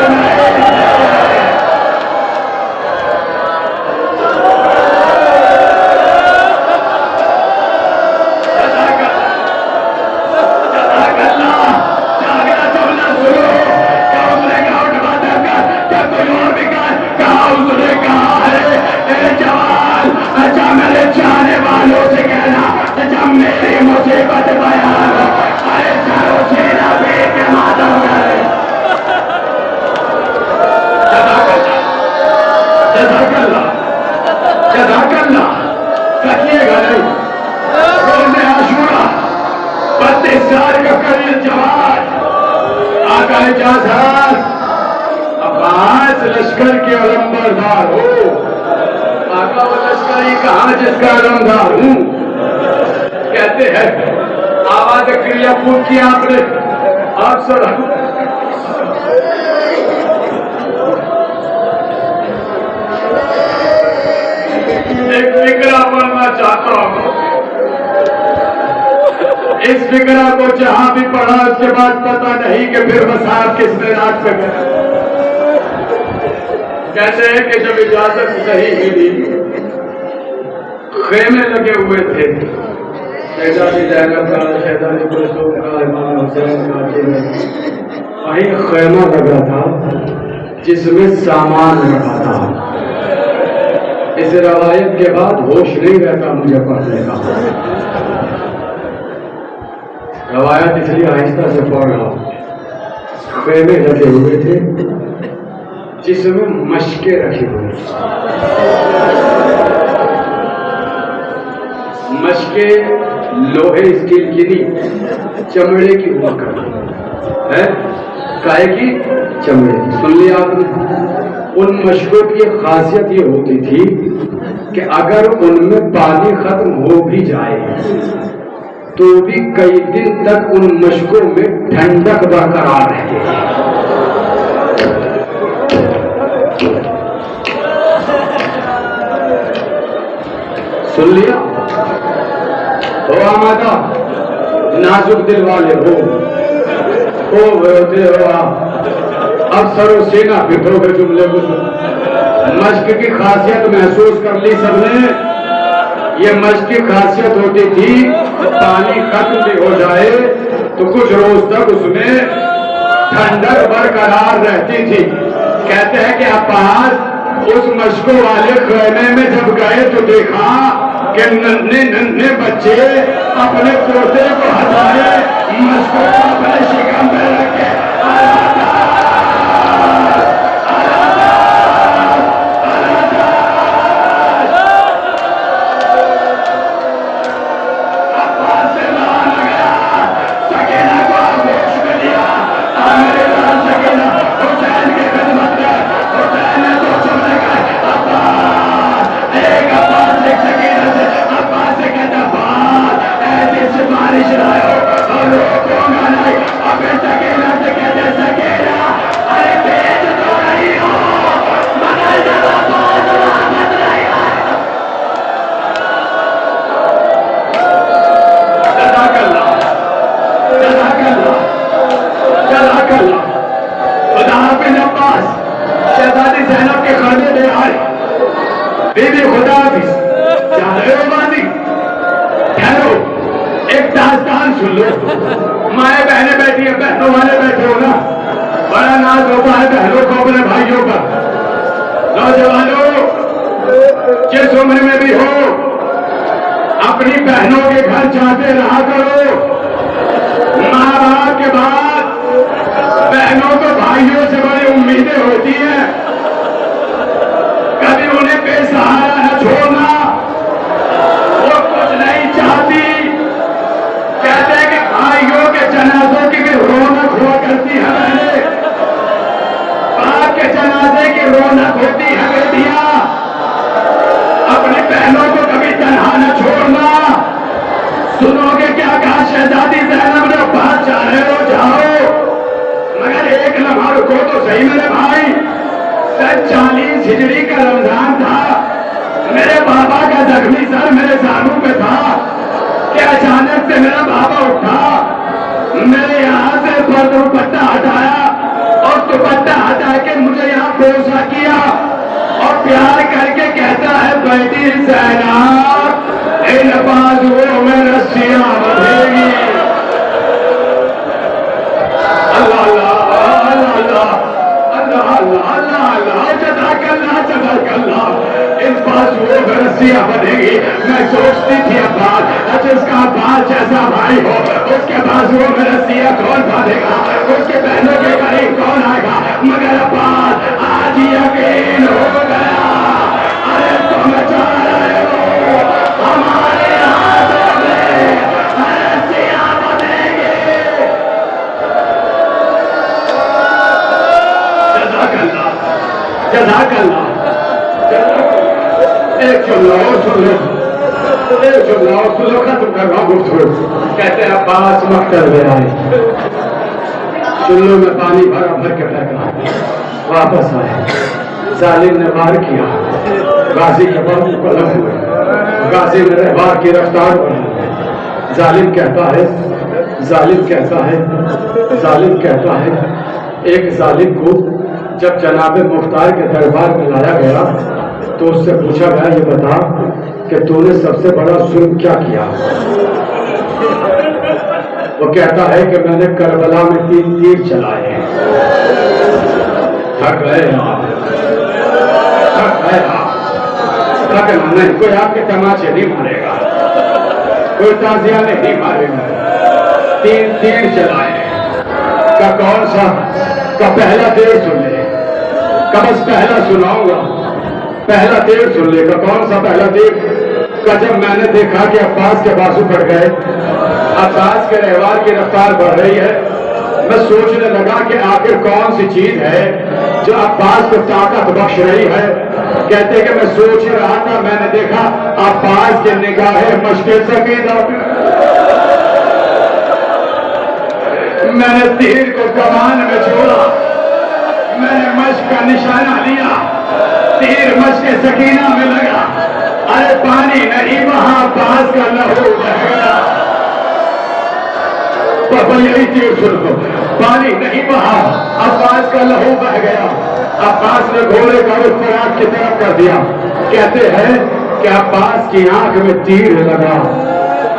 عباس لشکر کے علمبردار ہو. آقا وہ لشکری کہاں جس کا علمدار ہوں. کہتے ہیں آواز کریا پھوٹ کی آپ نے, آپ سر ایک فکرہ پڑھنا چاہتا ہوں. اس فکرہ کو جہاں بھی پڑھا اس کے بعد پتہ نہیں کہ پھر مسائب کس میں رات پہ گئے. کہتے ہیں کہ جب اجازت صحیح ملی خیمے لگے ہوئے تھے. شہزادی زینب کا, شہزادی کلثوم کا, امام حسین کا, وہیں خیمہ لگا تھا جس میں سامان رکھا تھا. اس روایت کے بعد ہوش نہیں رہتا مجھے پڑھنے کا. روایت اس لیے آہستہ سے پڑھ رہا ہوں. خیمے لگے ہوئے تھے جس میں مشقیں رکھی ہوئی. مشقیں لوہے اسٹیل کی نہیں, چمڑے کی ہوا کرتی ہے. کائے کی؟ چمڑے کی. سن لیا آپ نے. ان مشقوں کی خاصیت یہ ہوتی تھی کہ اگر ان میں پانی ختم ہو بھی جائے تو بھی کئی دن تک ان مشقوں میں ٹھنڈک برقرار رہتی ہے. سن لیا؟ ہو آمادہ, نازک دل والے ہو آپ. اب سر و سینہ پھٹو گے جملے کو. مشق کی خاصیت محسوس کر لی سب نے. یہ مشق کی خاصیت ہوتی تھی پانی ختم بھی ہو جائے تو کچھ روز تک اس میں ٹھنڈک برقرار رہتی تھی. کہتے ہیں کہ عباس اس مشقوں والے خیمے میں جب گئے تو دیکھا کہ ننھے ننھے بچے اپنے پوتے کو ہٹائے مشکل اپنے شکم میں رکھے مائیں بہنیں بیٹھی ہیں بہنوں والے بیٹھے ہو نا بڑا ناز ہوتا ہے بہنوں کو اپنے بھائیوں کا نوجوانوں جس عمر میں بھی ہو اپنی بہنوں کے گھر جاتے رہا کرو ماں باپ کے بعد بہنوں کو بھائیوں سے بڑی امیدیں ہوتی ہیں کبھی انہیں بے سہارا نہ چھوڑنا وہ کچھ نہیں چاہتی کہتے ہیں کہ بھائیوں کے جنازوں کی بھی رونق ہوا کرتی ہے بہنیں باپ کے جنازے کی رونق ہوتی ہے بیٹیاں اپنی بہنوں کو کبھی تنہا نہ چھوڑنا سنو گے کیا کہا شہزادی زینب نے بات جا رہے ہو جاؤ مگر ایک لمحہ رکو تو صحیح میرے بھائی 40 ہجری کا رمضان تھا میرے بابا کا زخمی سر میرے زانوں پہ تھا کہ اچانک سے میرا بابا اٹھا میرے یہاں سے دوپٹہ ہٹایا اور دوپٹہ ہٹا کے مجھے یہاں بوسا کیا اور پیار کر کے کہتا ہے بیٹی زینب ان بازوؤں میں رسیاں بندھے گی اللہ اللہ اللہ اللہ اللہ اللہ اللہ جزاک اللہ ان بازوؤں میں رسیاں بندھے گی میں سوچتی تھی عباس جس کا عباس جیسا بھائی ہو اس کے بازوؤں میں رسیاں کون باندھے گا اس کے بہنوں کے قریب کون آئے گا مگر عباس آج یقین ہو گیا ارے تم چاہ رہے ہو ہمارے ہاتھوں میں رسیاں بندھے گی جزاک اللہ ایک جملہ اور سن لو ختم کر رہا ہوں کہتے ہیں عباس مقتل میں آئے چلو میں پانی بھر کے پھینکا واپس آئے ظالم نے وار کیا غازی کے بعد قلم ہوئے غازی نے وار کی رفتار بڑھائی ظالم کہتا ہے ایک ظالم کو جب جناب مختار کے دربار میں لایا گیا تو اس سے پوچھا گیا یہ بتا کہ تو نے سب سے بڑا ظلم کیا کیا وہ کہتا ہے کہ میں نے کربلا میں 3 تیر چلائے ہیں تھک گئے نہیں کوئی آپ کے تماچے نہیں مارے گا کوئی تازیہ نہیں مارے گا 3 تیر چلائے کا کون سا کا پہلا تیر سن لے کا بس پہلا سناؤں گا پہلا تیر سن لے کا کون سا پہلا تیر کا جب میں نے دیکھا کہ عباس کے بازو پڑ گئے عباس کے رہوار کی رفتار بڑھ رہی ہے میں سوچنے لگا کہ آخر کون سی چیز ہے جو عباس کو طاقت بخش رہی ہے کہتے کہ میں سوچ رہا تھا میں نے دیکھا عباس کی نگاہیں مشکل سفید میں نے تیر کو کمان میں چھوڑا میں نے مشق کا نشانہ لیا تیر مشق سکینہ میں لگا ارے پانی نہیں وہاں عباس کا لہو بہ گیا پاپا یہی تیر سن پانی نہیں وہاں عباس کا لہو بہ گیا عباس نے گھوڑے کا رخ فراق کی طرف کر دیا کہتے ہیں کہ عباس کی آنکھ میں تیر لگا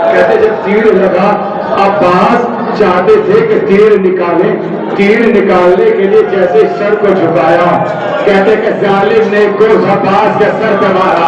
کہتے جب تیر لگا عباس چاہتے تھے کہ تیر نکالنے کے لیے جیسے سر کو جھکایا کہتے کہ ظالم نے گوز عباس کے سر پہ مارا